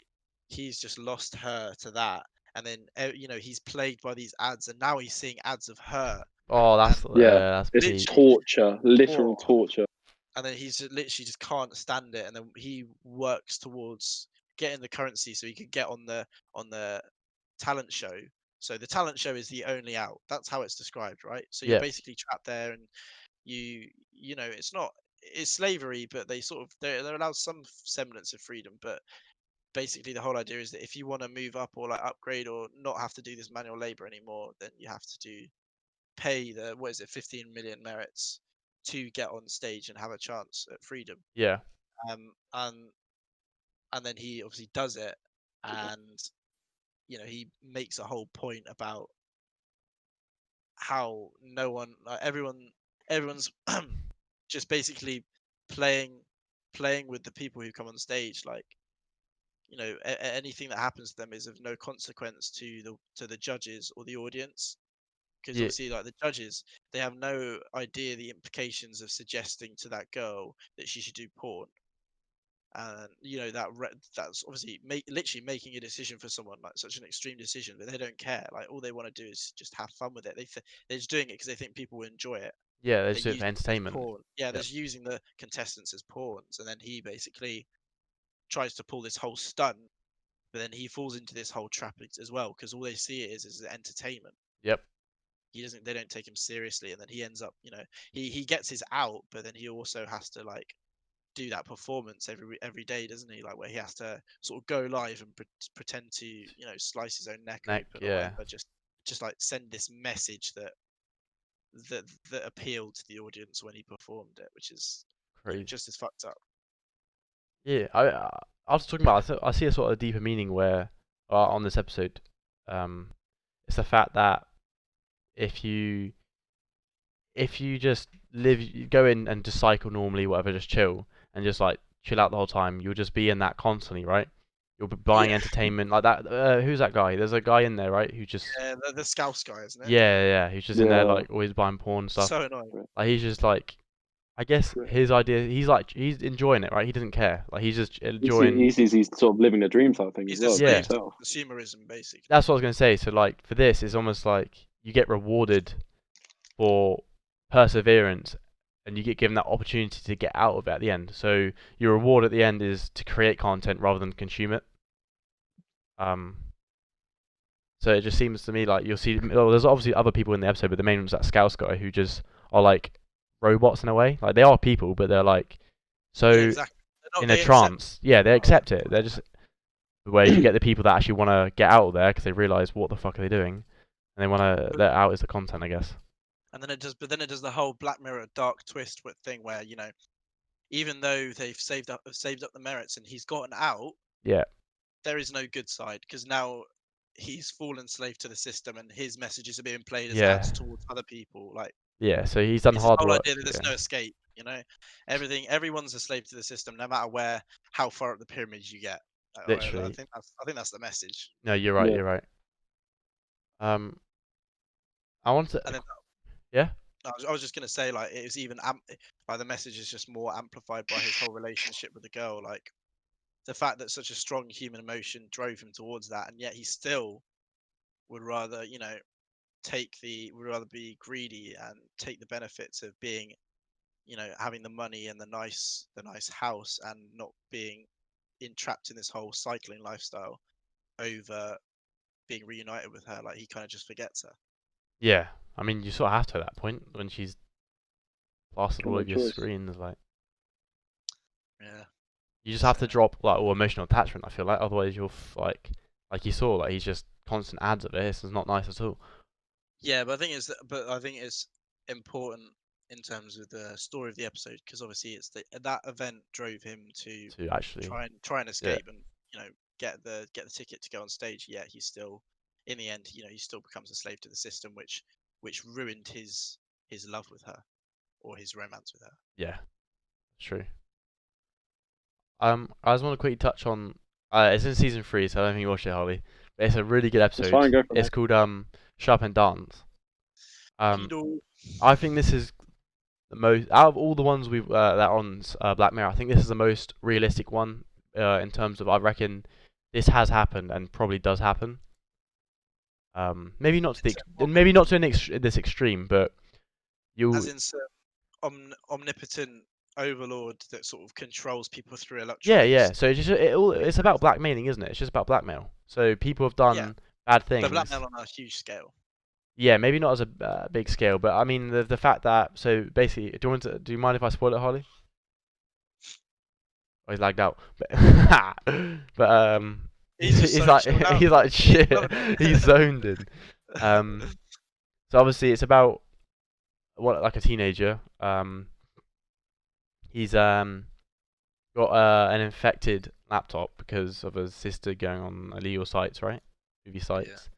he's just lost her to that, and then you know, he's plagued by these ads, and now he's seeing ads of her Oh, that's that's It's peak. torture, literal Oh. torture. and then he's literally just can't stand it, and then he works towards getting the currency so he can get on the talent show. So the talent show is the only out. That's how it's described, right? So you're Yeah. basically trapped there, and you know it's slavery, but they're allowed some semblance of freedom. But basically the whole idea is that if you want to move up or like upgrade or not have to do this manual labor anymore, then you have to pay the 15 million merits to get on stage and have a chance at freedom. Yeah. Um, and then he obviously does it, and he makes a whole point about how no one, like everyone's just basically playing with the people who come on stage. Like anything that happens to them is of no consequence to the judges or the audience, because Yeah. obviously like the judges, they have no idea the implications of suggesting to that girl that she should do porn. And that's obviously literally making a decision for someone, like such an extreme decision, but they don't care. Like all they want to do is just have fun with it. They're just doing it because they think people will enjoy it. Yeah. They They're just do it using for it as entertainment. porn. Yeah, they're Yep. just using the contestants as pawns, and then he basically tries to pull this whole stunt, but then he falls into this whole trap as well, because all they see it is as entertainment. Yep. They don't take him seriously, and then he ends up, he gets his out, but then he also has to like do that performance every day, doesn't he? Like where he has to sort of go live and pretend to slice his own neck open or Yeah. whatever, just like send this message that appealed to the audience when he performed it, which is Crazy. just as fucked up. Yeah. I was talking about. I see a sort of deeper meaning where on this episode, it's the fact that if you just you go in and just cycle normally, whatever, just chill and just like chill out the whole time, you'll just be in that constantly, right? You'll be buying entertainment like that. Who's that guy? There's a guy in there, right? Who just The Scouse guy, isn't it? yeah, who's just in there Yeah. like always buying porn stuff. So annoying. Like he's just like, I guess his idea. He's enjoying it, right? He doesn't care. Like he's just enjoying. He's sort of living a dream type thing He's as well. just Yeah. slave to consumerism, basically. That's what I was gonna say. So like for this, it's almost like you get rewarded for perseverance, and you get given that opportunity to get out of it at the end. So your reward at the end is to create content rather than consume it. So it just seems to me like you'll see. Well, there's obviously other people in the episode, but the main one's that Scouse guy who just are like robots in a way. Like they are people, but they're like so Yeah, exactly. in a trance. Yeah, they accept it. They're just where you get the people that actually want to get out of there because they realize what the fuck are they doing, and they want to let out is the content, I guess. And then it does the whole Black Mirror dark twist thing where even though they've saved up the merits and he's gotten out, Yeah. there is no good side, because now he's fallen slave to the system and his messages are being played as Yeah. ads towards other people. Like Yeah, so he's done it's hard the whole work. idea that there's Yeah. no escape. Everyone's a slave to the system, no matter how far up the pyramid you get. Literally. I think that's the message. No, you're right. Yeah. You're right. I want to. And then, Yeah. I was just gonna say, like, it was even like the message is just more amplified by his whole relationship with the girl. Like the fact that such a strong human emotion drove him towards that, and yet he still would rather, would rather be greedy and take the benefits of being, having the money and the nice house, and not being entrapped in this whole cycling lifestyle over being reunited with her. Like he kind of just forgets her. Yeah. I mean, you sort of have to at that point when she's plastered all No over your choice. screens. Like, Yeah. you just have to drop like all emotional attachment. I feel like otherwise you'll like you saw, like he's just constant ads of it. This is not nice at all. Yeah, but I think it's important in terms of the story of the episode, because obviously it's that event drove him to To actually, try and escape and get the ticket to go on stage. Yeah, he's still in the end, he still becomes a slave to the system, which ruined his love with her, or his romance with her. yeah, true. I just want to quickly touch on. It's in season 3, so I don't think you watched it, Holly. But it's a really good episode. It's fine, go for it. It's called Sharp and Dance. Pedo. I think this is the most out of all the ones we've that are on Black Mirror. I think this is the most realistic one in terms of, I reckon this has happened and probably does happen. Maybe not to the So maybe not to this extreme, but you as in some omnipotent overlord that sort of controls people through yeah, electronics. So it's about blackmailing, isn't it? It's just about blackmail. So people have Yeah, done bad but things. blackmail on a huge scale. Yeah, maybe not as a big scale, but I mean the fact that so basically, do you mind if I spoil it, Harley? Oh, he's lagged out. But He's just he's so like chilled out. he's like shit. loving it. He's zoned in. So obviously it's about what like a teenager. He's got an infected laptop because of his sister going on illegal sites, right? Movie sites.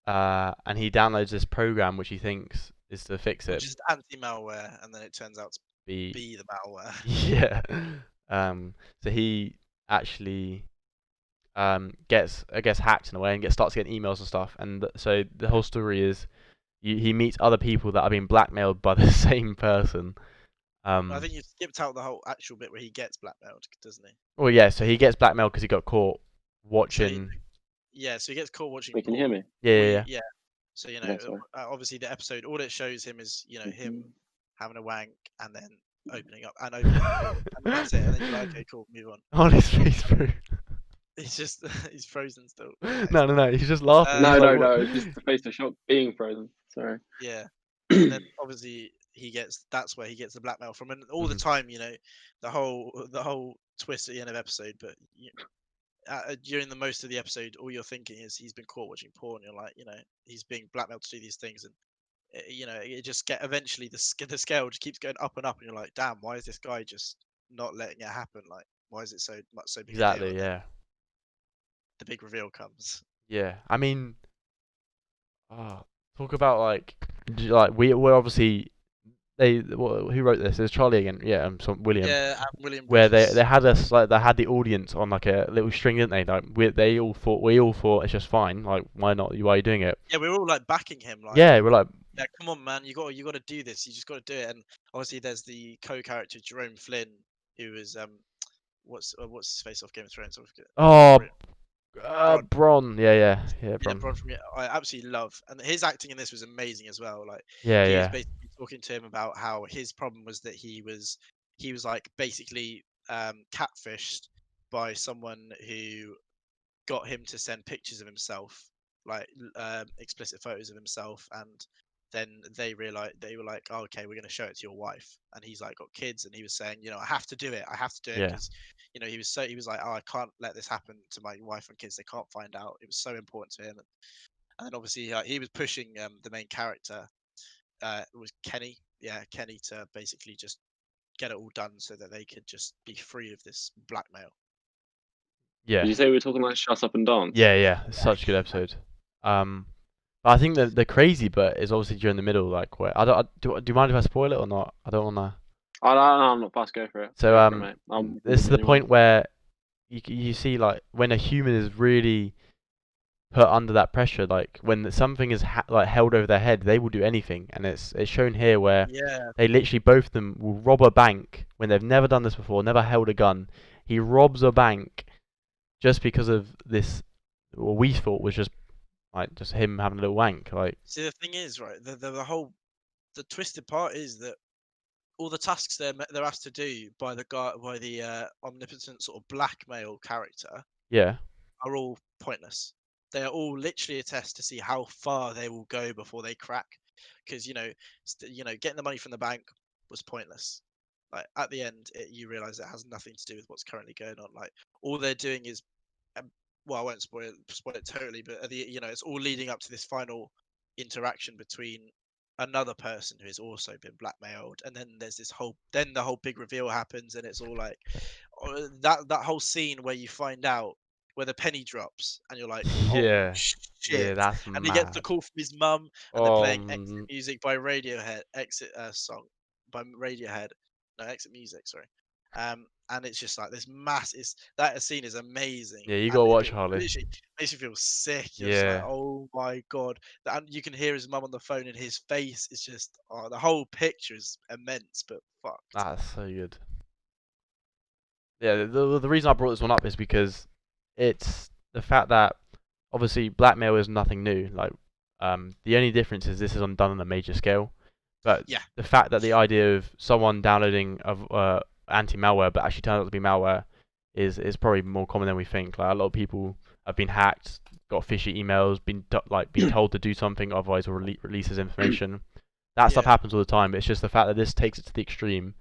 And he downloads this program which he thinks is to fix it. Which is anti-malware, and then it turns out to be the malware. Yeah. So he actually gets hacked in a way and starts getting emails and stuff. And so the whole story is he meets other people that are being blackmailed by the same person. I think you skipped out the whole actual bit where he gets blackmailed, doesn't he? Well, yeah. So he gets blackmailed because he got caught watching. So he gets caught watching. Can you hear me? Yeah. So Yeah, sorry. obviously the episode, all it shows him is him Mhm. having a wank and then opening up and opening up, and that's it. And then you're like, okay, cool, move on. On his face, bro. He's just he's frozen still. No. He's just laughing. No, He's like, no, "What?" it's just the face of shock being frozen. Sorry. Yeah. And then obviously that's where he gets the blackmail from, and all the Mhm. time, the whole twist at the end of the episode. But during the most of the episode, all you're thinking is he's been caught watching porn. You're like, he's being blackmailed to do these things, and it just eventually the scale just keeps going up and up, and you're like, damn, why is this guy just not letting it happen? Like, why is it so big a deal? Exactly. And then Yeah. the big reveal comes. Yeah. I mean, talk about like we're obviously who wrote this? It's Charlie again. Yeah. William. Yeah, William. Where Bridges. they had us like they had the audience on like a little string, didn't they? Like we all thought it's just fine. Like why not? Why are you doing it? Yeah, we were all like backing him. Like, Yeah, we're like, yeah, come on, man, you got to do this. You just got to do it. And obviously, there's the co-character Jerome Flynn, who is what's his face off Game of Thrones? oh, Bronn. Bronn. Yeah, Bronn. Bronn. From I absolutely love, and his acting in this was amazing as well. Like, Yeah, he was yeah. basically talking to him about how his problem was that he was like basically catfished by someone who got him to send pictures of himself, like explicit photos of himself, and then they were like, oh, okay, we're going to show it to your wife. And he's like got kids, and he was saying, I have to do it Yeah. because he was like, oh, I can't let this happen to my wife and kids, they can't find out. It was so important to him. And then obviously he was pushing the main character, it was Kenny to basically just get it all done so that they could just be free of this blackmail. Yeah. Did you say we were talking like Shut Up and Dance? Yeah. Such a good episode. But I think the crazy bit is obviously during the middle, like where do you mind if I spoil it or not? I don't wanna. I'm not fast. Go for it. So Go for it, mate. this is the point where you see like when a human is really put under that pressure, like when something is like held over their head, they will do anything, and it's shown here where they literally both of them will rob a bank when they've never done this before, never held a gun. He robs a bank just because of this. What we thought was just him having a little wank. Like, see, the thing is, right, the twisted part is that all the tasks they're asked to do by the omnipotent sort of blackmail character yeah, are all pointless. They are all literally a test to see how far they will go before they crack. Because getting the money from the bank was pointless. Like at the end, you realize it has nothing to do with what's currently going on. Like all they're doing is, well, I won't spoil it totally, but it's all leading up to this final interaction between another person who has also been blackmailed, and then there's the whole big reveal happens, and it's all like that whole scene where you find out where the penny drops, and you're like, oh, yeah, shit. yeah, that's And mad. he gets the call from his mum, and they're playing Exit Oh, Music by Radiohead, Exit song by Radiohead, no, Exit Music, sorry. And it's just like this that scene is amazing. yeah, you and gotta watch it Harley. literally makes you feel sick. You're just like, Yeah, oh my god. And you can hear his mum on the phone, and his face is just, the whole picture is immense, but fucked. that's so good. Yeah, the reason I brought this one up is because it's the fact that obviously blackmail is nothing new. Like The only difference is this is done on a major scale. But Yeah. the fact that the idea of someone downloading of anti-malware but actually turns out to be malware is probably more common than we think. Like a lot of people have been hacked, got fishy emails, been told to do something, otherwise will releases information. That stuff Yeah. happens all the time. But it's just the fact that this takes it to the extreme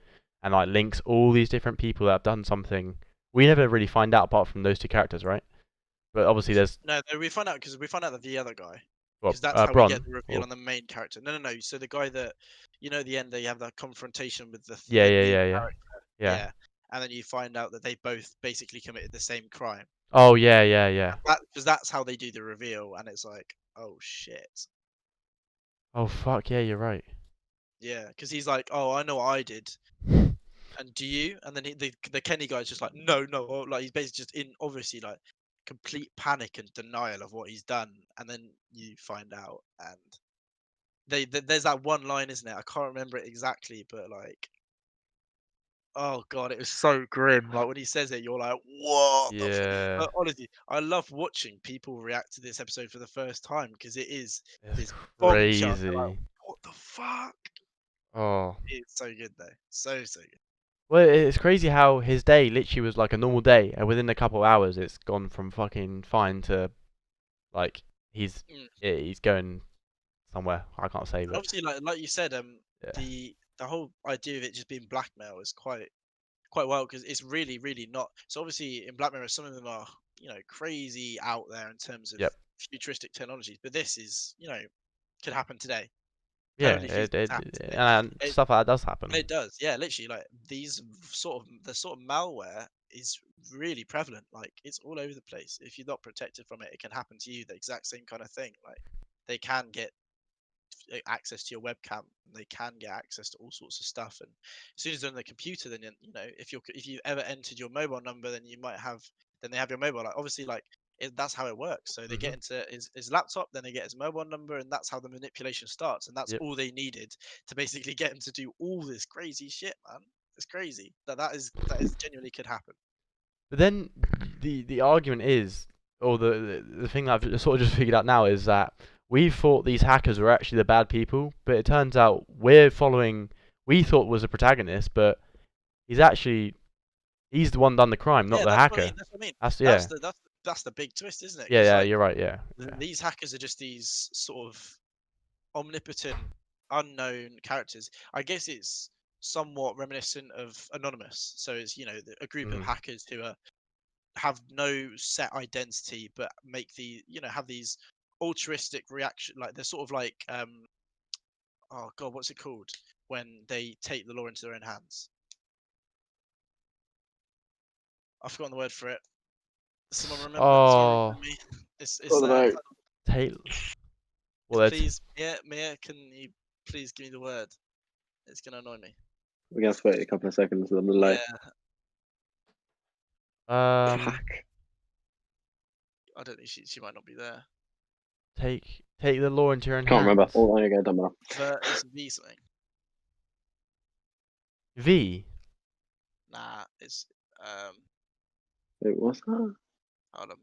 and like links all these different people that have done something. We never really find out apart from those two characters, right? But obviously there's No, we find out that the other guy, well, because that's how we Bron. get the reveal Or, on the main character. No. So the guy that, at the end they have that confrontation with the yeah, new yeah. character. Yeah. Yeah. And then you find out that they both basically committed the same crime. Oh yeah. Because that's how they do the reveal, and it's like, oh shit. Oh fuck yeah, you're right. Yeah, because he's like, oh, I know what I did, and do you? And then the Kenny guy's just like, no, like he's basically just in obviously like complete panic and denial of what he's done, and then you find out, and there's that one line, isn't it? I can't remember it exactly, but like, oh god, it was so grim. Like when he says it, you're like, what? Yeah. Honestly, I love watching people react to this episode for the first time because it is It's this bombshell. crazy. They're like, what the fuck? Oh. It's so good though, so good. Well, it's crazy how his day literally was like a normal day, and within a couple of hours, it's gone from fucking fine to like he's Mm. he's going somewhere. I can't say, And but obviously, like you said, yeah. the whole idea of it just being blackmail is quite well because it's really not. So obviously in Black Mirror, some of them are crazy out there in terms of Yep. futuristic technologies, but this is could happen today. Yeah, Totally feasible to happen today. and It- stuff like that does happen. And it does, yeah, literally. Like the sort of malware is really prevalent. Like it's all over the place. If you're not protected from it, it can happen to you. The exact same kind of thing. Like they can get access to your webcam. They can get access to all sorts of stuff. And as soon as they're on the computer, then if you've ever entered your mobile number, then they have your mobile. Like obviously, like that's how it works. So they get into his laptop, then they get his mobile number, and that's how the manipulation starts. And that's Yep. all they needed to basically get him to do all this crazy shit, man. It's crazy that is genuinely could happen. But then the argument is, or the thing that I've sort of just figured out now is that we thought these hackers were actually the bad people, but it turns out we thought was the protagonist, but he's the one done the crime, not Yeah, the that's what I hacker. mean. That's what I mean. That's yeah. That's the big twist, isn't it? Yeah, 'Cause, yeah, like, you're right. Yeah. these hackers are just these sort of omnipotent, unknown characters. I guess it's somewhat reminiscent of Anonymous. So it's a group of hackers who have no set identity, but make have these altruistic reaction. Like they're sort of like oh god, what's it called when they take the law into their own hands? I've forgotten the word for it. Someone remember? Oh. Someone me. It's I don't know. Taylor. Well, please, Mia, can you please give me the word? It's gonna annoy me. We're going to wait a couple of seconds on the delay. yeah. Fuck. I don't think she might not be there. Take the law into your own Can't hands. remember. Oh, there you go, done now. It's V something. V. Nah, it's Wait, what's that? hold on.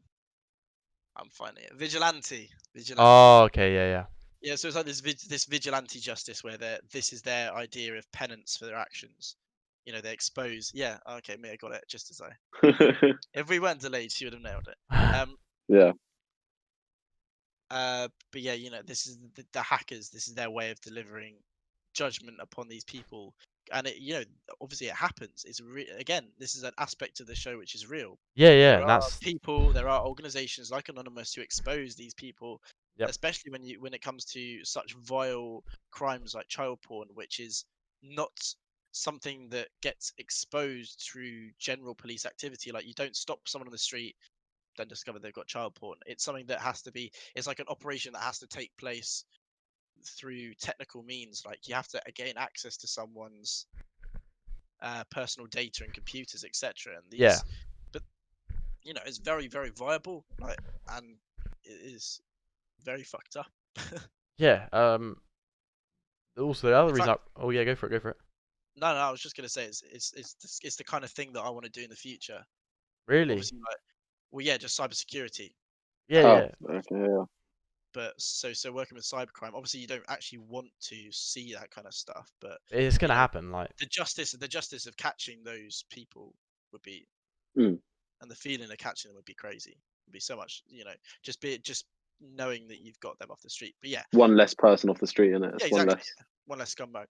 I'm finding it. Vigilante. Oh, okay, yeah. Yeah, so it's like this vigilante justice where this is their idea of penance for their actions. They expose. Yeah, okay, Mia got it just as I. If we weren't delayed, she would have nailed it. Yeah. But yeah, this is the hackers. This is their way of delivering judgment upon these people, and obviously it happens. It's again, this is an aspect of the show which is real. Yeah, There and are that's people, there are organizations like Anonymous who expose these people, Yep. especially when it comes to such vile crimes like child porn, which is not something that gets exposed through general police activity. Like you don't stop someone on the street, then discover they've got child porn. It's something that has to be. It's like an operation that has to take place through technical means. Like you have to gain access to someone's personal data and computers, etc. And these, Yeah. but it's very very viable. Like, and it is very fucked up. yeah. Also, the other In reason. fact- Oh yeah, go for it. No, I was just gonna say it's the kind of thing that I want to do in the future. Really? Obviously, like, well, yeah, just cybersecurity. Yeah, Oh, yeah. okay, yeah. But so working with cybercrime, obviously you don't actually want to see that kind of stuff, but It's gonna know, happen. Like, the justice of catching those people would be, Mm. and the feeling of catching them would be crazy. It'd be so much, just knowing that you've got them off the street. But yeah, One less person off the street, innit? yeah, It's one exactly. less. Yeah. One less scumbag.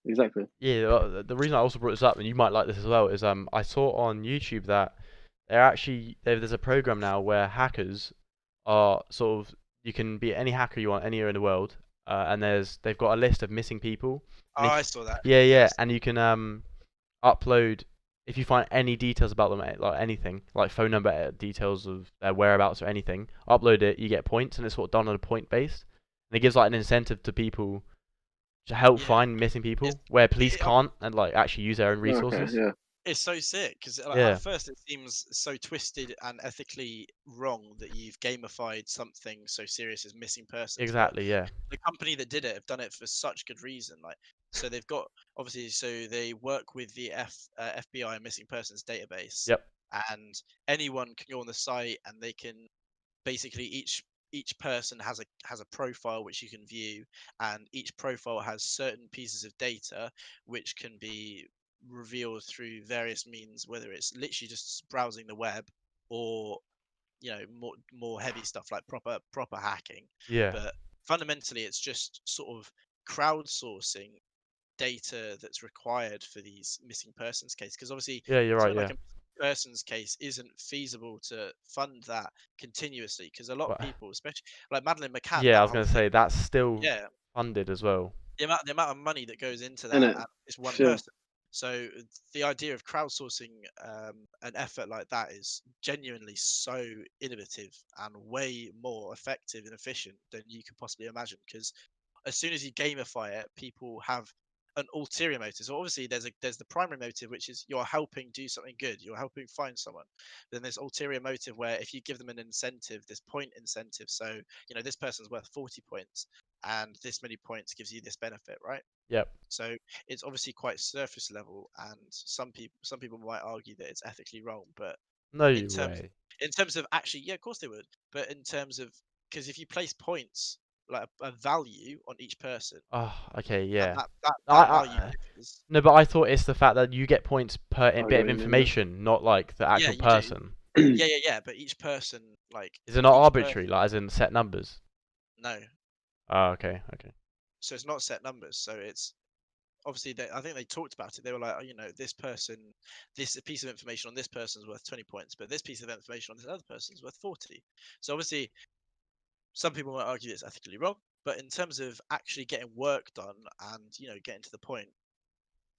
Exactly. yeah, the reason I also brought this up, and you might like this as well, is I saw on YouTube that there's a program now where hackers are sort of, you can be any hacker you want anywhere in the world, and they've got a list of missing people. Oh, And I saw that. yeah, Yes. and you can upload if you find any details about them, like anything, like phone number details of their whereabouts or anything. Upload it, you get points, and it's sort of done on a point based, and it gives like an incentive to people to help Yeah. find missing people where police it- can't and like actually use their own resources. Okay, yeah. It's so sick because Yeah. at first it seems so twisted and ethically wrong that you've gamified something so serious as missing persons. but Exactly, yeah. The company that did it have done it for such good reason. Like, so they've got obviously, so they work with the FBI missing persons database, Yep. and anyone can go on the site and they can basically each person has a profile which you can view, and each profile has certain pieces of data which can be revealed through various means, whether it's literally just browsing the web or more heavy stuff like proper hacking. Yeah. But fundamentally it's just sort of crowdsourcing data that's required for these missing persons case, because obviously Yeah, you're right, something like yeah. a missing persons case isn't feasible to fund that continuously, because a lot of But people, especially like Madeleine McCann, yeah, that I was whole gonna thing, say that's still yeah, funded as well. the amount of money that goes into that, Innit? and it's one Sure. person. So the idea of crowdsourcing an effort like that is genuinely so innovative and way more effective and efficient than you could possibly imagine, because as soon as you gamify it, people have an ulterior motive. So obviously there's the primary motive, which is you're helping do something good, you're helping find someone. Then there's ulterior motive where if you give them an incentive, this point incentive, so this person's worth 40 points and this many points gives you this benefit, right? Yep. So it's obviously quite surface level, and some people might argue that it's ethically wrong, but No in terms way. of actually, yeah, of course they would. But in terms of, because if you place points like a value on each person, Oh, okay, and yeah. that value differs. No, but I thought it's the fact that you get points per I bit of get what you mean, yeah. information, not like the Yeah, actual you do. person. Yeah. But each person, like, Is it not each arbitrary, like as in set numbers? no. Oh, okay. So it's not set numbers. So it's obviously I think they talked about it. They were like, oh, this person, this piece of information on this person is worth 20 points, but this piece of information on this other person is worth 40. So obviously, some people might argue it's ethically wrong, but in terms of actually getting work done and getting to the point,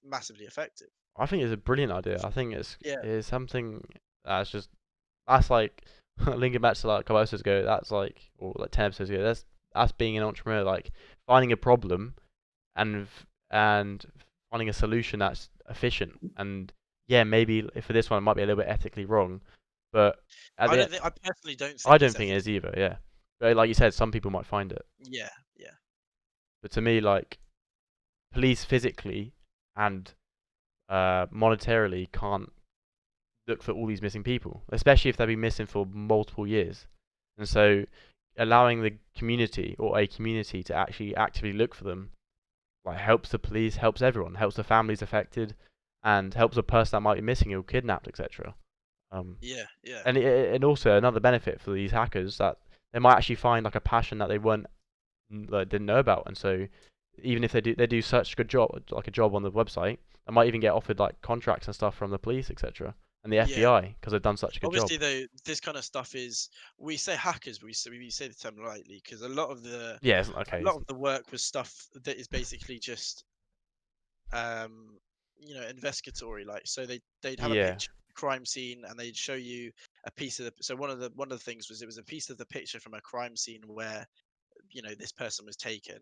massively effective. I think it's a brilliant idea. I think Yeah. it's something that's like linking back to like a couple episodes ago. That's like, or like 10 episodes ago. That's being an entrepreneur, like finding a problem and finding a solution that's efficient. And yeah, maybe for this one it might be a little bit ethically wrong, but I personally don't think I don't it's think it is ethically. either. Yeah, but like you said, some people might find it. Yeah. But to me, like, police physically and monetarily can't look for all these missing people, especially if they've been missing for multiple years. And so, allowing the community or a community to actually actively look for them, like, helps the police, helps everyone, helps the families affected, and helps the person that might be missing or kidnapped, etc. Yeah. And also another benefit for these hackers that they might actually find like a passion that they didn't know about, and so even if they do such a good job, like a job on the website, they might even get offered like contracts and stuff from the police, etc. and the FBI because they've done such a good Obviously, job. though, this kind of stuff is, we say hackers, but we say the term lightly, because a lot of the work was stuff that is basically just investigatory. Like, so they'd have a Yeah. picture of the crime scene and they'd show you a piece of the. So one of the things was, it was a piece of the picture from a crime scene where this person was taken,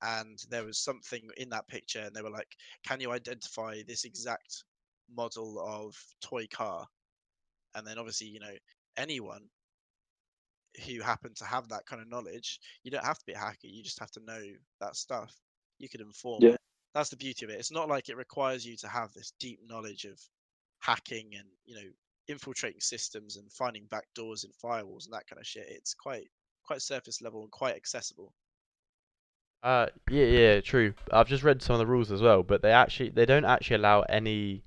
and there was something in that picture, and they were like, can you identify this exact model of toy car? And then obviously, anyone who happened to have that kind of knowledge, you don't have to be a hacker, you just have to know that stuff. You could inform Yeah. it. That's the beauty of it. It's not like it requires you to have this deep knowledge of hacking and infiltrating systems and finding backdoors and firewalls and that kind of shit. It's quite quite surface level and quite accessible. Yeah, true. I've just read some of the rules as well, but they don't actually allow any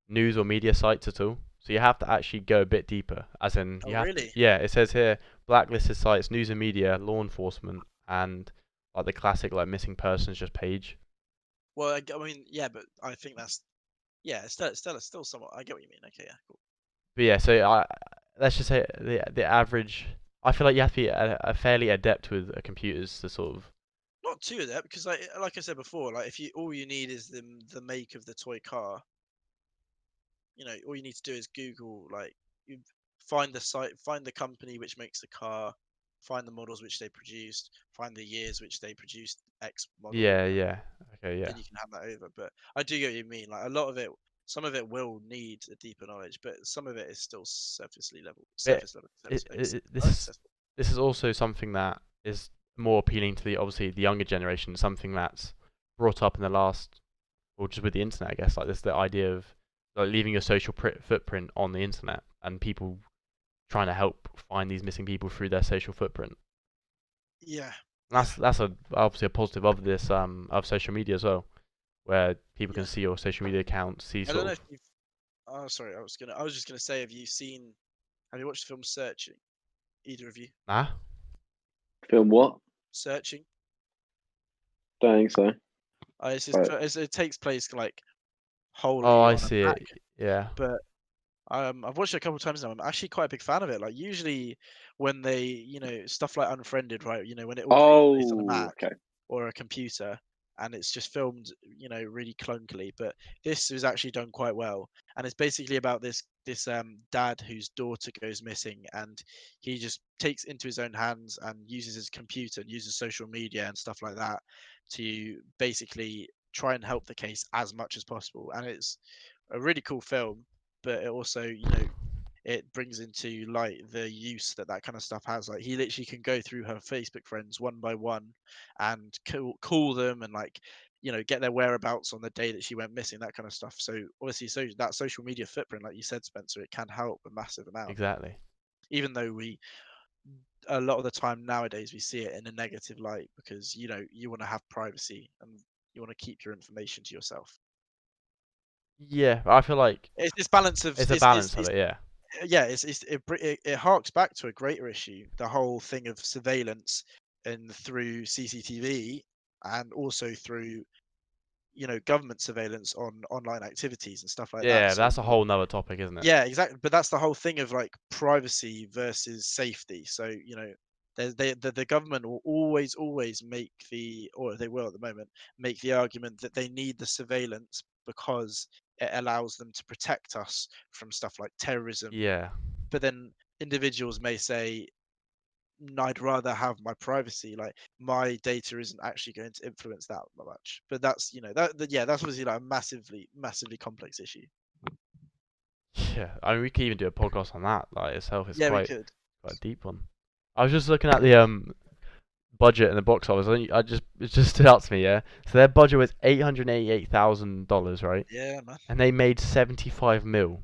news or media sites at all. So you have to actually go a bit deeper, as in Oh, you have to. really? Yeah, it says here blacklisted sites, news and media, law enforcement, and like the classic like missing persons just page. Well, I mean, yeah, but I think that's still somewhat. I get what you mean. Okay, yeah, cool. But yeah, so let's just say the average. I feel like you have to be a fairly adept with computers to sort of. Not too of that because, like I said before, like if you all you need is the make of the toy car. All you need to do is Google, like, you find the site, find the company which makes the car, find the models which they produced, find the years which they produced X model, and Yeah. Okay, yeah. then you can have that over. But I do get what you mean. Like a lot of it, some of it will need a deeper knowledge, but some of it is still It, surface level, this is accessible. this is also something that is more appealing to the obviously the younger generation. Something that's brought up in the last, or just with the internet, I guess. Like this, the idea of like leaving your social footprint on the internet, and people trying to help find these missing people through their social footprint. Yeah, That's obviously a positive of this of social media as well, where people yeah. can see your social media account, see I don't sort know of. if you've. Oh, sorry. I was just gonna say, have you watched the film Searching? Either of you? Nah. Film what? Searching. Don't think so. But It takes place like Oh, wholly I on a see Mac, it. Yeah. but I've watched it a couple of times now. I'm actually quite a big fan of it. Like usually when they, stuff like Unfriended, right? When it all takes place on a oh, Mac okay. or a computer and it's just filmed, really clunkily. But this is actually done quite well, and it's basically about this dad whose daughter goes missing, and he just takes into his own hands and uses his computer and uses social media and stuff like that to basically try and help the case as much as possible. And it's a really cool film, but it also, it brings into light the use that kind of stuff has. Like he literally can go through her Facebook friends one by one and call them and like, get their whereabouts on the day that she went missing, that kind of stuff. So obviously, so that social media footprint, like you said, Spencer, it can help a massive amount. Exactly. Even though a lot of the time nowadays we see it in a negative light because you want to have privacy and you want to keep your information to yourself. Yeah, I feel like It's this balance of it's a balance of it. Yeah. yeah, it harks back to a greater issue, the whole thing of surveillance and through CCTV and also through government surveillance on online activities and stuff like that. Yeah, So that's a whole nother topic, isn't it? yeah, exactly. But that's the whole thing of like privacy versus safety. So the government will always make or they will at the moment make the argument that they need the surveillance because it allows them to protect us from stuff like terrorism. Yeah. But then individuals may say, "No, I'd rather have my privacy. Like my data isn't actually going to influence that much." But that's that's obviously like a massively complex issue. Yeah. I mean, we could even do a podcast on that. Like itself, it's Yeah, we quite could. a deep one. I was just looking at the budget in the box office. It just stood out to me. Yeah. So their budget was $888,000, right? Yeah, man. And they made 75 mil.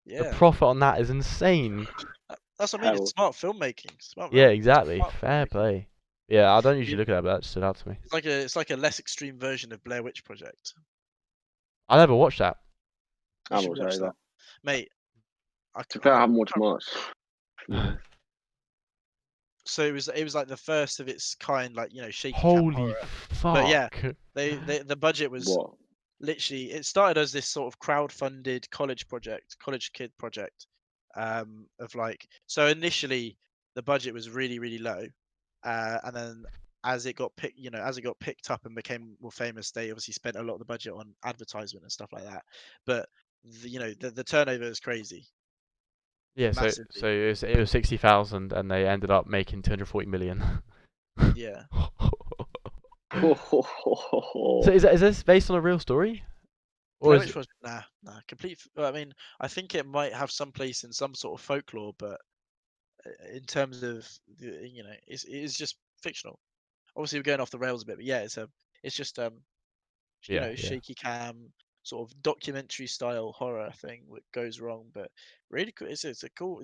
The Yeah. profit on that is insane. That's what I mean. Hell. It's smart filmmaking. Yeah, exactly. Smart Fair filmmaking. play. Yeah, I don't usually You- look at that, but that stood out to me. It's like a less extreme version of Blair Witch Project. I never watched that. You I'm should also watch that. that, mate. To be fair, I haven't watched much. Mhm. So it was like the first of its kind, like shaky cam Holy horror. fuck. But yeah, the budget was What? literally, it started as this sort of crowd-funded college kid project, of like, so initially the budget was really low, and then as it got picked up and became more famous, they obviously spent a lot of the budget on advertisement and stuff like that. But the turnover is crazy, Yeah, so massively. it was 60,000 and they ended up making 240 million. Yeah. So is this based on a real story? Or Blair is Witch it, Project, nah, complete. I mean, I think it might have some place in some sort of folklore, but in terms of it is just fictional. Obviously, we're going off the rails a bit, but yeah, it's just yeah. shaky cam sort of documentary style horror thing that goes wrong, but really cool. It's a cool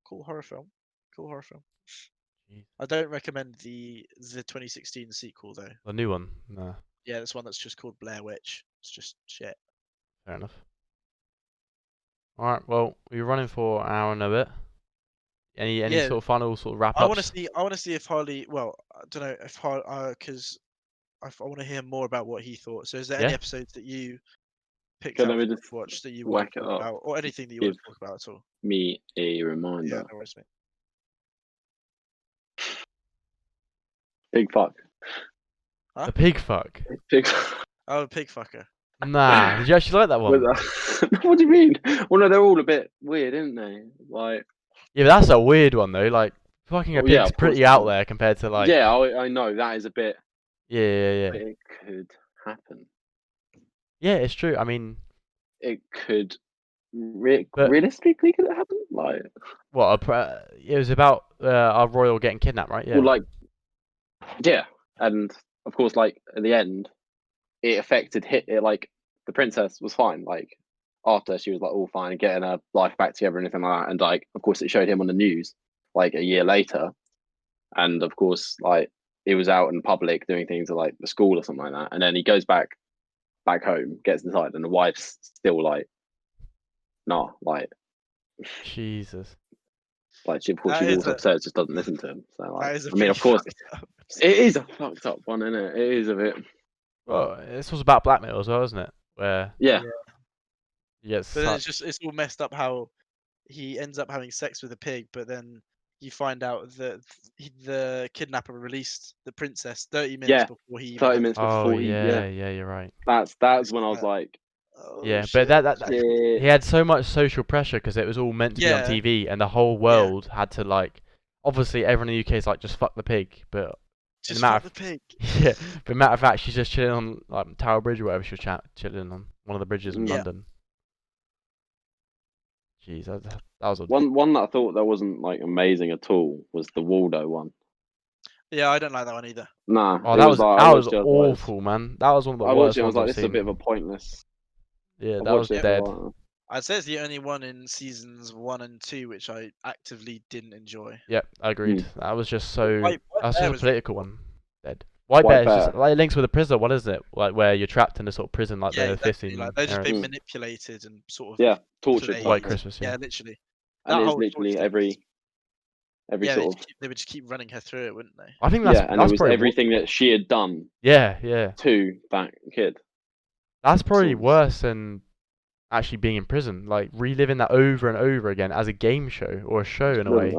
horror film. Cool horror film. Jeez. I don't recommend the 2016 sequel though. The new one. No, Yeah, this one that's just called Blair Witch. It's just shit. fair enough. All right. Well, we're running for an hour and a bit. Any Yeah, sort of final sort of wrap I want to ups? see. I want to see if Harley. Well, I don't know if Harley, because I want to hear more about what he thought. So, is there any Yeah. episodes that you picked Okay, out let me to just watch that you want whack to it talk up. about, or anything that you want Give to talk about at all? me a Yeah, reminder. no worries, mate. Big fuck. Huh? The pig fuck. Big. Oh, pig fucker. Nah. Did you actually like that one? What do you mean? Well, no, they're all a bit weird, aren't they? Like, Yeah, but that's a weird one though. Like, fucking a oh, yeah, pig's of course pretty it out is. there compared to like. yeah, I know that is a bit. Yeah. But it could happen. Yeah, it's true. I mean, It could. But- Realistically, could it happen? Like, what? It was about our royal getting kidnapped, right? Yeah. well, like, yeah, and of course, like at the end, it affected it. Like, the princess was fine. Like, after she was like all fine, getting her life back together and anything like that. And like, of course, it showed him on the news like a year later, and of course, like he was out in public doing things at like the school or something like that. And then he goes back home, gets inside, and the wife's still like, nah, like Jesus. she, of course, That she is walks a- upstairs, just doesn't listen to him. So like, That is a I mean, of pretty course, fucked up- it is a fucked up one, isn't it? It is a bit. Well, this was about blackmail as well, isn't it? Where Yeah, you get But then such. it's all messed up how he ends up having sex with a pig, but then you find out that the kidnapper released the princess 30 minutes Yeah, before he even 30 had minutes the- Oh before he, yeah, yeah. you're right. That's when I was like, Oh, Yeah, shit. but that shit. he had so much social pressure because it was all meant to be on Yeah. TV, and the whole world had to like. Obviously, everyone in the UK is like, just fuck the pig, but Just matter fuck the pig. yeah, but matter of fact, she's just chilling on like Tower Bridge or whatever she was chilling on one of the bridges in Yeah. London. Jeez, that was a One that I thought that wasn't like amazing at all was the Waldo one. Yeah, I don't like that one either. Nah, Oh, it that was like, I that was watched it, I was like, awful, man. That was one of the I watched worst it. I was ones like, I've this is a seen. bit of a pointless. Yeah, I that was watched it dead. for a while. I'd say it's the only one in seasons 1 and 2 which I actively didn't enjoy. Yep, I agreed. That was just so. White That's Bear just a was political one. Dead. White White Bear is just Bear. like it links with a prison. What is it? Like where you're trapped in a sort of prison, like yeah, the exactly. 15. Like they're just era. being Mm. manipulated and sort of Yeah, to tortured. their White use. Christmas. Yeah, Yeah. literally. And That it's whole literally torture every yeah, sort of. they would just keep running her through it, wouldn't they? I think that's Yeah, and it that's was probably everything that she had done yeah. to that kid. That's probably Sort of. worse than actually being in prison. Like reliving that over and over again as a game show or a show in a way.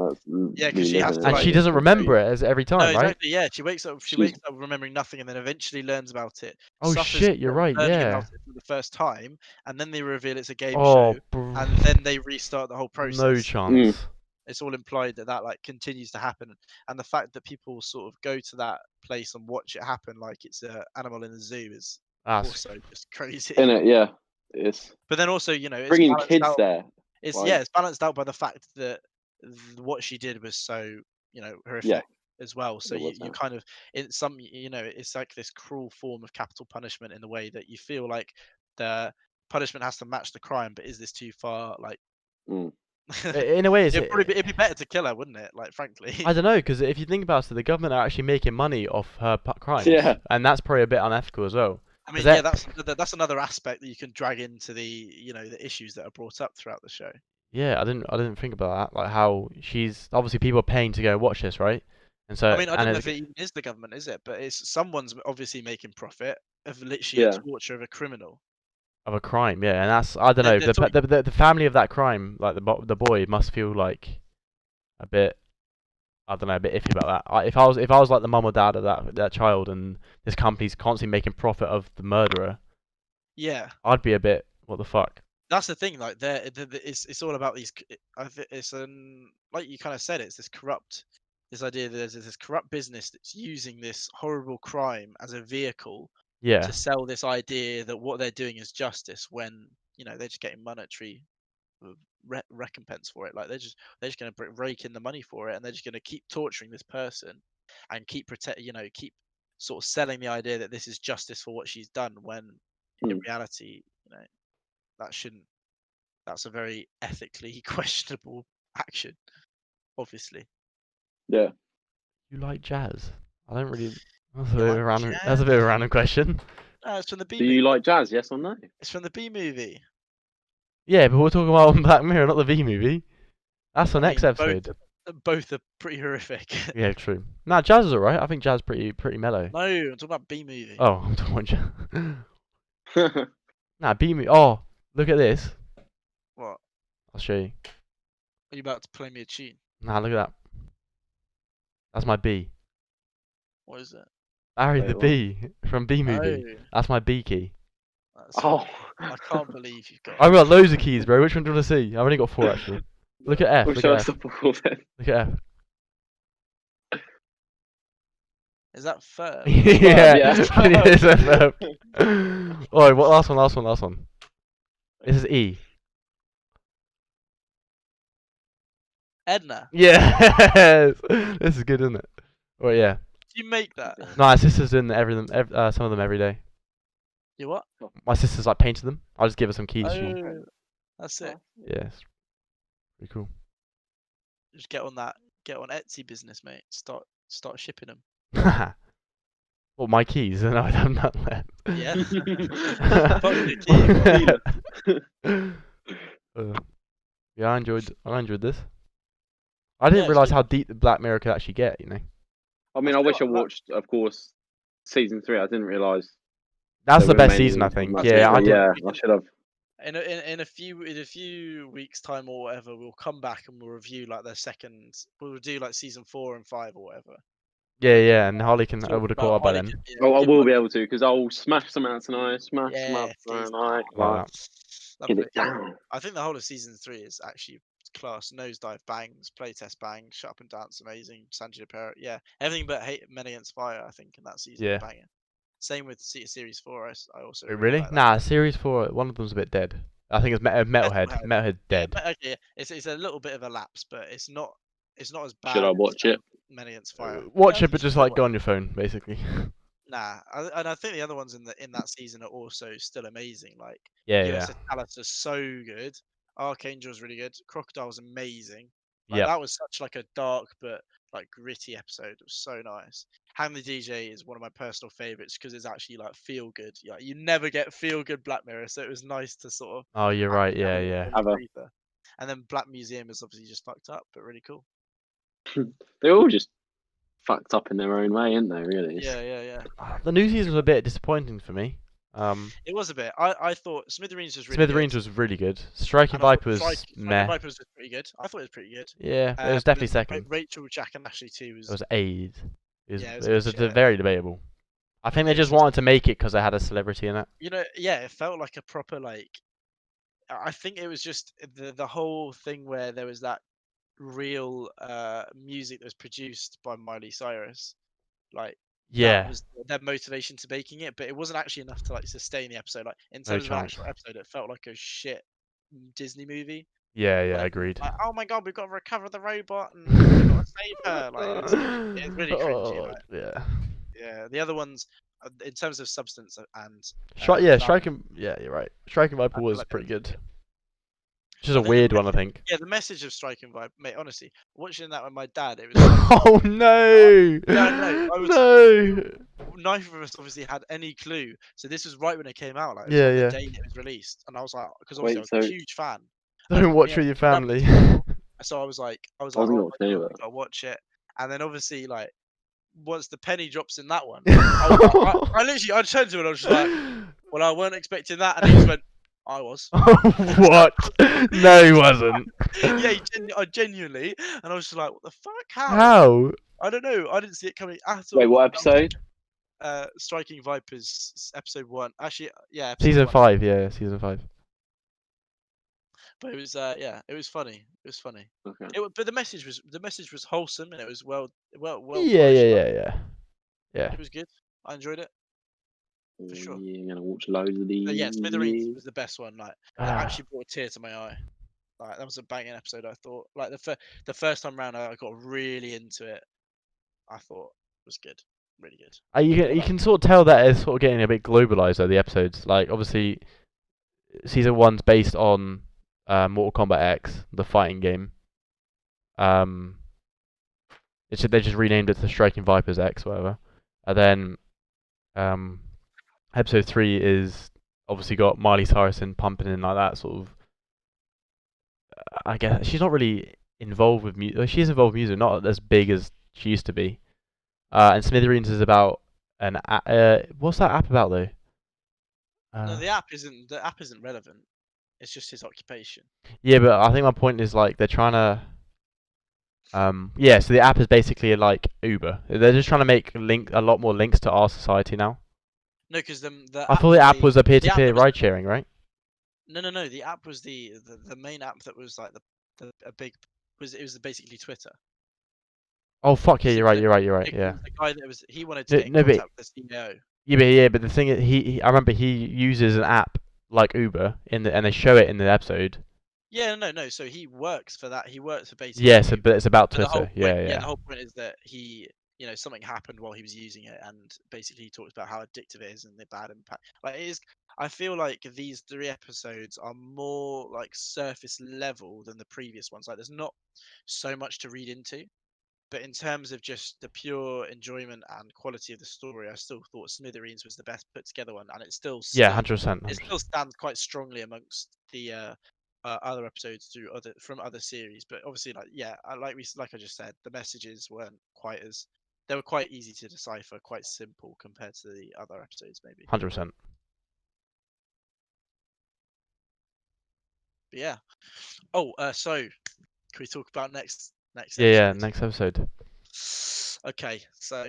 Yeah, 'cause she has to, And like- she doesn't remember it as every time, No, right? exactly. Yeah, she wakes up. She She's- wakes up remembering nothing, and then eventually learns about it. Oh suffers shit, you're from right. learning Yeah. about it for the first time, and then they reveal it's a game Oh, show, bro. and then they restart the whole process. No chance. It's all implied that like continues to happen, and the fact that people sort of go to that place and watch it happen like it's an animal in the zoo is That's also just crazy. In it, yeah, it's But then also, you know, it's bringing balanced kids out. there. It's like- yeah, it's balanced out by the fact that what she did was so, you know, horrific Yeah. as well. So It you, was, you yeah. kind of in some, you know, it's like this cruel form of capital punishment in the way that you feel like the punishment has to match the crime, but is this too far? Like, Mm. in a way, it'd be better to kill her, wouldn't it? Like, frankly. I don't know, because if you think about it, the government are actually making money off her crimes. Yeah. And that's probably a bit unethical as well. I mean, that- yeah, that's another aspect that you can drag into the, you know, the issues that are brought up throughout the show. Yeah, I didn't think about that. Like how she's obviously people are paying to go watch this, right? And so I mean, I and don't know it's- if it even is the government, is it? But it's someone's obviously making profit of literally Yeah. a torture of a criminal. of a crime, yeah, and that's I don't know. They're The family of that crime, like the boy, must feel like a bit. I don't know, a bit iffy about that. If I was like the mum or dad of that child, and this company's constantly making profit of the murderer, Yeah. I'd be a bit, what the fuck? That's the thing. Like, it's all about these. It's like you kind of said, it's this corrupt, this idea that there's this corrupt business that's using this horrible crime as a vehicle Yeah, to sell this idea that what they're doing is justice, when you know they're just getting monetary recompense for it. Like they're just going to rake in the money for it, and they're just going to keep torturing this person and keep keep sort of selling the idea that this is justice for what she's done, when in reality, you know, that's a very ethically questionable action, obviously. Yeah. You like jazz? I don't really. That's a You bit of like a random. That's a bit of a jazz? random question. No, it's from the B Do movie. you like jazz? Yes or no? It's from the B movie. Yeah, but we're talking about Black Mirror, not the V movie. That's the I next mean, episode. Both are pretty horrific. Yeah, true. Nah, jazz is alright. I think jazz pretty mellow. No, I'm talking about B movie. Oh, I'm talking about jazz. Nah, B movie. Oh, look at this. What? I'll show you. Are you about to play me a tune? Nah, look at that. That's my B. What is it? Barry Wait, the what? B from B movie. Oh, That's my B key. that's Oh. I can't believe you've got. I've got loads of keys, bro. Which one do you want to see? I've only got 4 actually. Look at F. We'll Look show at us F. the ball then. Look at F. Is that third? Yeah. yeah. It is a verb. Oh, what? Last one. This is E. Edna. Yes. This is good, isn't it? Oh yeah. Did you make that? No, my sister's doing some of them every day. You what? My sister's like painted them. I'll just give her some keys. Oh, that's it. Yes. Pretty cool. Just get on that. Get on Etsy business, mate. Start shipping them. What, my keys? No, I have none left. Yeah. Fucking key. Yeah, I enjoyed this. I didn't it's realise good. how deep the Black Mirror could actually get, you know. I mean, I wish I watched, of course, season 3. I didn't realise. That's they the were best mainly season, I on think. that Yeah, I season. did. Yeah, I should have. In a few weeks time or whatever, we'll come back and we'll review like their second. We'll do like season 4 and 5 or whatever. Yeah, and Harley can Talk would have about caught up by Harley then. Quinn, yeah, Oh, I give will my- be able to because I'll smash some out tonight. Smash some Yeah, out Steve. tonight. Wow. Like, Lovely. get it down. I think the whole of season 3 is actually class. Nosedive bangs, playtest bangs, Shut Up and Dance amazing, Sanjay Parrot, yeah, everything but Hate Men Against Fire. I think in that season, Yeah. banging. Same with series 4. I also Really? like that. Nah, series 4. One of them's a bit dead. I think it's Metalhead. Metalhead. Metalhead dead. Yeah, okay, yeah. It's a little bit of a lapse, but it's not as bad. Should I as, watch it? Men Against Fire. Watch Yeah, it, but just like go on your phone, basically. Nah, and I think the other ones in that season are also still amazing. Like Yeah. USS Alice is so good. Archangel's really good. Crocodile's amazing. Like, Yeah. that was such like a dark but like gritty episode. It was so nice. Ham the DJ is one of my personal favorites because it's actually like feel good. Yeah, you never get feel good Black Mirror, so it was nice to sort of Oh, you're right. actually have Yeah. a Have a- breather. And then Black Museum is obviously just fucked up, but really cool. They're all just fucked up in their own way, aren't they? Really? Yeah. The new season was a bit disappointing for me. It was a bit. I thought Smithereens was really Smithereens good. was really good. Striking And I thought Viper was Striking meh. Viper was pretty good. I thought it was pretty good. Yeah, it was definitely second. Rachel, Jack, and Ashley too It was Aid. Yeah, It was shit. very debatable. I think they It just was- wanted to make it because they had a celebrity in it. Yeah, it felt like a proper like. I think it was just the whole thing where there was that real music that was produced by Miley Cyrus, like that Yeah. was their motivation to making it, but it wasn't actually enough to like sustain the episode. Like in No terms of an chance. actual episode, it felt like a shit Disney movie. Yeah, Like- agreed. Like, oh my god, we've got to recover the robot and we've got to save her. Like it's really cringy. Oh, Like, yeah. yeah, the other ones, in terms of substance and Yeah, that- Striking. Yeah, you're right. Striking Viper I feel was like pretty that was good. Which is a And then the weird one, I think. Yeah, the message of Striking Vibe, mate. Honestly, watching that with my dad, it was like, Oh no! no, I was- No! neither of us obviously had any clue. So this was right when it came out, like Yeah, the yeah. day it was released, and I was like, because Wait, obviously I was a so- huge fan. Don't watch yeah, with your that was- family. So I was like, wasn't oh, watching any of I it. gotta watch it. And then obviously, like, once the penny drops in that one, I literally, I turned to him and I was just like, well, I weren't expecting that, and he just went, I was. What? No, he wasn't. Yeah, I genuinely, and I was just like, what the fuck? How? How? I don't know. I didn't see it coming at all. Wait, what That was, episode? Striking Vipers, episode 1. Actually, yeah, episode Season 1. 5, yeah, season 5. But it was, yeah, it was funny. It was funny. Okay. But the message was wholesome and it was well. Yeah. polished. Yeah. It was good. I enjoyed it. For sure. Yeah, I'm gonna watch loads of these. But yeah, Smithereens was the best one. Like, it Ah. actually brought a tear to my eye. Like, that was a banging episode. I thought. Like the first time round, I got really into it. I thought it was good, really good. You can sort of tell that it's sort of getting a bit globalized though, the episodes. Like, obviously, season 1's based on Mortal Kombat X, the fighting game. They just renamed it to Striking Vipers X, whatever. And then episode 3 is obviously got Miley Cyrus in pumping in like that sort of. I guess she's not really involved with music. She is involved with music, not as big as she used to be. And Smithereens is about what's that app about though? No, the app isn't relevant. It's just his occupation. Yeah, but I think my point is like they're trying to. Yeah, so the app is basically like Uber. They're just trying to make a lot more links to our society now. No, because the I thought the app the- was a the app peer-to-peer was- ride sharing, right? No. The app was the main app that was like a big it was basically Twitter. Oh fuck yeah, See, you're right, the- you're right, you're right. It Yeah. was the guy that he wanted to No- get in no, but- contact with the CEO. Yeah, but the thing is, I remember he uses an app like Uber and they show it in the episode. Yeah, no. So he works for that. He works for basically. Yeah, so Uber. but it's about But the whole Twitter. point, Yeah. The whole point is that he, something happened while he was using it, and basically he talks about how addictive it is and the bad impact. Like it is, I feel like these 3 episodes are more like surface level than the previous ones. Like there's not so much to read into, but in terms of just the pure enjoyment and quality of the story, I still thought Smithereens was the best put together one, and it still Yeah, stood 100%. it still stands quite strongly amongst the other episodes from other series. But obviously, like I just said, the messages weren't quite as they were quite easy to decipher, quite simple compared to the other episodes, maybe. 100%. But yeah. Oh, so can we talk about next Yeah, episode? next episode. Okay, so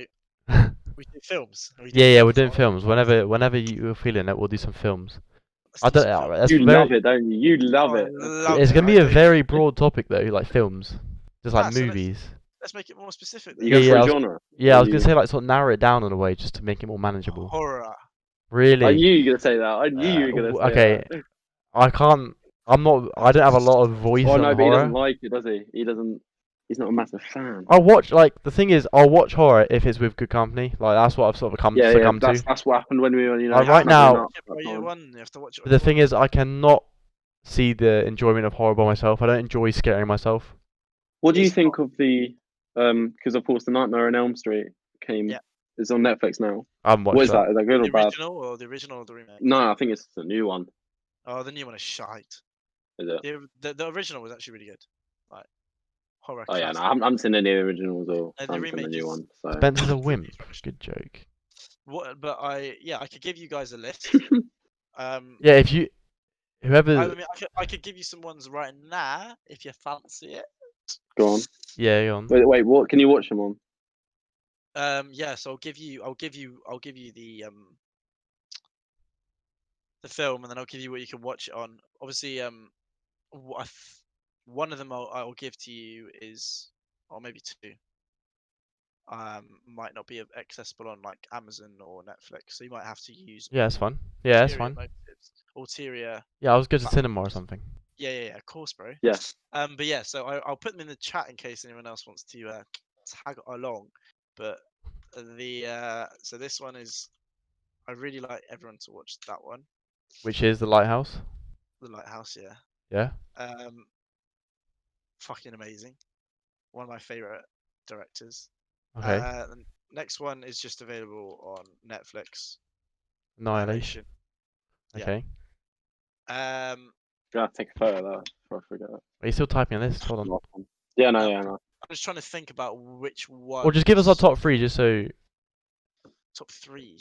Yeah, we do films. Are we we're doing or- films. Whenever you're feeling it, we'll do some films. Let's I do don't. some films. That's You very, love it, don't you? You love Oh, I it. love It's it, gonna I be a do. very broad topic though, like films, just like Ah, so let's- movies. Let's make it more specific. You Then. go Yeah, for I a was- genre. Yeah, I was You- gonna say like sort of narrow it down in a way just to make it more manageable. Horror. Really? I knew you were gonna say that. I knew you were gonna say okay. that. I can't. I'm not. I don't have a lot of voice Oh on no, but he doesn't horror. like it, does he? He doesn't. He's not a massive fan. I'll watch the thing is I'll watch horror if it's with good company. Like that's what I've sort of Yeah, succumbed to. that's what happened when we were, Like, right now- Yeah, bro, year 1, you have to watch it. But the thing is, I cannot see the enjoyment of horror by myself. I don't enjoy scaring myself. What do you It's think of the? Because of course, the Nightmare on Elm Street came. Yeah. Is on Netflix now. I haven't watched What is that? Is that good or the bad? original or the remake? No, I think it's the new one. Oh, the new one is shite. Is it? The original was actually really good. Like horror. Oh yeah, no, classic. I haven't seen any of the originals or No, the I haven't seen the remake new is- one. So Spencer's a wimp. Good joke. What? But I could give you guys a list. Yeah, if you, whoever, I mean, I could give you some ones right now if you fancy it. go on. yeah, go on. Wait, what can you watch them on? Yeah, so I'll give you the film, and then I'll give you what you can watch it on. Obviously, one of them I'll give to you is, or maybe 2. Might not be accessible on like Amazon or Netflix, so you might have to use. Yeah, that's fine. Yeah, that's ulterior fine. motives, ulterior. Yeah, I was going to cinema or something. Yeah, of course, bro. Yeah. But yeah, so I'll put them in the chat in case anyone else wants to tag along. But so this one is, I really like everyone to watch that one, Which is The Lighthouse. The Lighthouse. Yeah. Yeah. Fucking amazing. One of my favorite directors. Okay. The next one is just available on Netflix. Annihilation. yeah. Okay. Gotta take a photo of that before I forget. Are you still typing on this? Hold on. Yeah, no. I'm just trying to think about which one. Or just give us our top 3, just so. top 3.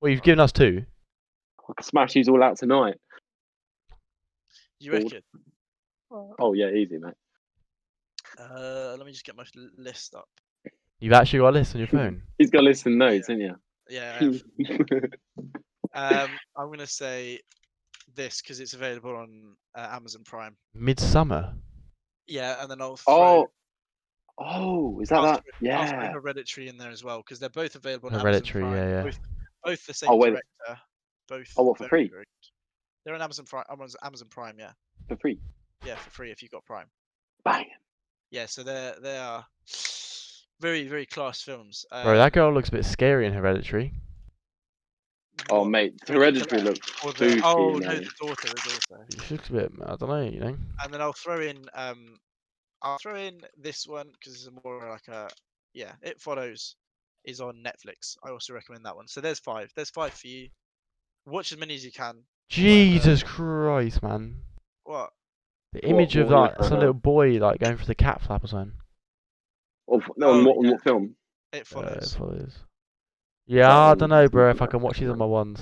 Well, you've given us 2. I can smash these all out tonight. You Bored. reckon? Oh yeah, easy, mate. Let me just get my list up. You've actually got a list on your phone. He's got lists and notes, isn't you? Yeah, I have. I'm gonna say this because it's available on Amazon Prime. Midsummer. Yeah, and then I'll throw, Is that I'll that? throw Yeah. Hereditary in there as well because they're both available on Hereditary, Amazon Prime. yeah. Both the same Oh, wait. director. Both. Oh, what, for very, free? very good. They're on Amazon Prime. Amazon Prime, yeah. For free. Yeah, for free if you've got Prime. Bang. Yeah, so they are very, very class films. Bro, that girl looks a bit scary in Hereditary. Oh what- mate, the Hereditary killer looks or spooky, oh no, mate. the daughter. She looks a bit, I don't know, And then I'll throw in I'll throw in this one because it's more like a It Follows is on Netflix. I also recommend that one. So there's 5. There's 5 for you. Watch as many as you can. Jesus Christ, man. What? The image of what are you that, some throwing little boy like going for the cat flap or something. No, on Oh, what, on what film? It It Follows. follows. Yeah, that I one? don't know, bro. If I can watch these on my ones.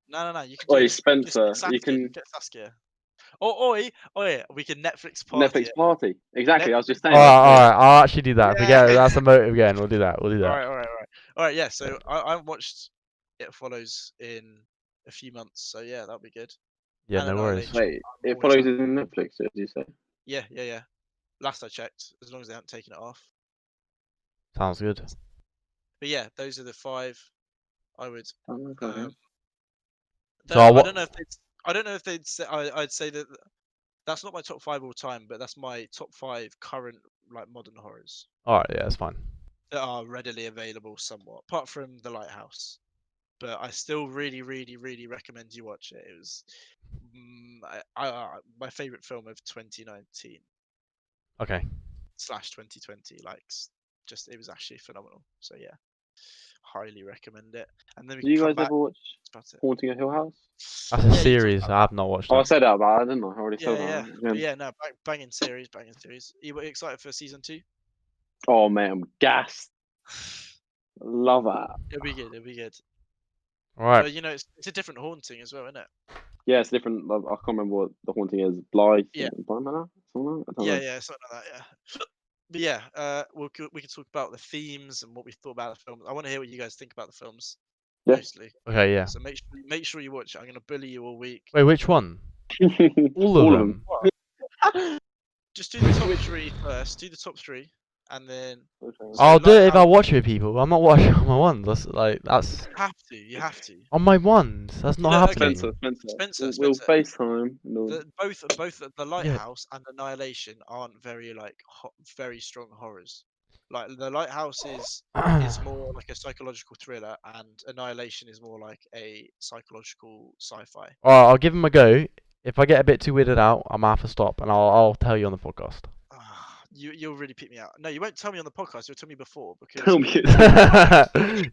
No. You can Oi, just Spencer, get you Saskia. can Get Saskia. Oi. We can Netflix party Netflix it. party. Exactly, I was just saying. Alright, I'll actually do that. Yeah. That's a motive again. We'll do that. We'll do that. Alright. Yeah. So I haven't watched It Follows in a few months. So yeah, that'll be good. Yeah, And no worries. Annihilation. Wait, I'm it always follows happy. in Netflix, did you say? Yeah. Last I checked, as long as they haven't taken it off. Sounds good. But yeah, those are the 5 I would. Oh, okay. So I don't know if they'd. I don't know if they'd say. I'd say that that's not my top 5 all time, but that's my top 5 current like modern horrors Alright, yeah, that's fine. that are readily available somewhat, apart from The Lighthouse. But I still really recommend you watch it. It was my favorite film of 2019 Okay. / 2020. Like, just it was actually phenomenal. So yeah, highly recommend it. And then we Do can you come guys back. ever watch That's about it. Haunting of Hill House? That's a Yeah, you talked series. about I have not watched Oh, I that. said that about it, didn't I? I already said Yeah. about But it. yeah, no, banging series. You excited for season 2? Oh, mate, I'm gassed. Love that. It'll be good. Alright. But you know, it's a different haunting as well, isn't it? Yeah, it's different. I can't remember what the haunting is. Blythe? Yeah. Blythe Manor? Something like that? I don't know. Yeah, something like that. Yeah. But yeah, we can talk about the themes and what we thought about the films. I want to hear what you guys think about the films, Yeah. mostly. Okay, yeah. So make sure you watch it. I'm gonna bully you all week. Wait, which one? All of them. Just do the top 3 first. Do the top 3, and then I'll do it if I Lighthouse- watch it with people. I'm not watching on my ones. That's You have to. on my ones. That's not Yeah, okay. happening. Spencer. We'll FaceTime. Both the Lighthouse and Annihilation aren't very like very strong horrors. Like the Lighthouse is more like a psychological thriller, and Annihilation is more like a psychological sci-fi. Alright, I'll give them a go. If I get a bit too weirded out, I'm gonna have to stop, and I'll tell you on the podcast. You'll really pick me out. No, you won't tell me on the podcast. You'll tell me before because Tell me.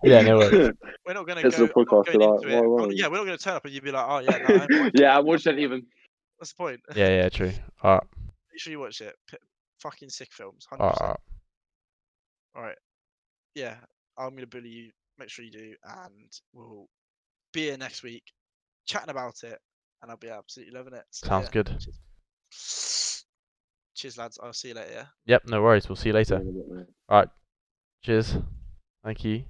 Yeah, no worries. we're not gonna It's go. a podcast, I'm not going like, into it. why Yeah, we're not gonna turn up and you'd be like, oh yeah, no, I haven't watched Yeah, it. I watched it even. What's the point? Yeah, true. Alright, Make sure you watch it. Fucking sick films. 100%. alright. Alright. Yeah, I'm gonna bully you. Make sure you do, and we'll be here next week chatting about it, and I'll be absolutely loving it. So, Sounds yeah, good. Cheers, lads. I'll see you later. Yeah. Yep, no worries. We'll see you later. Alright. Cheers. Thank you.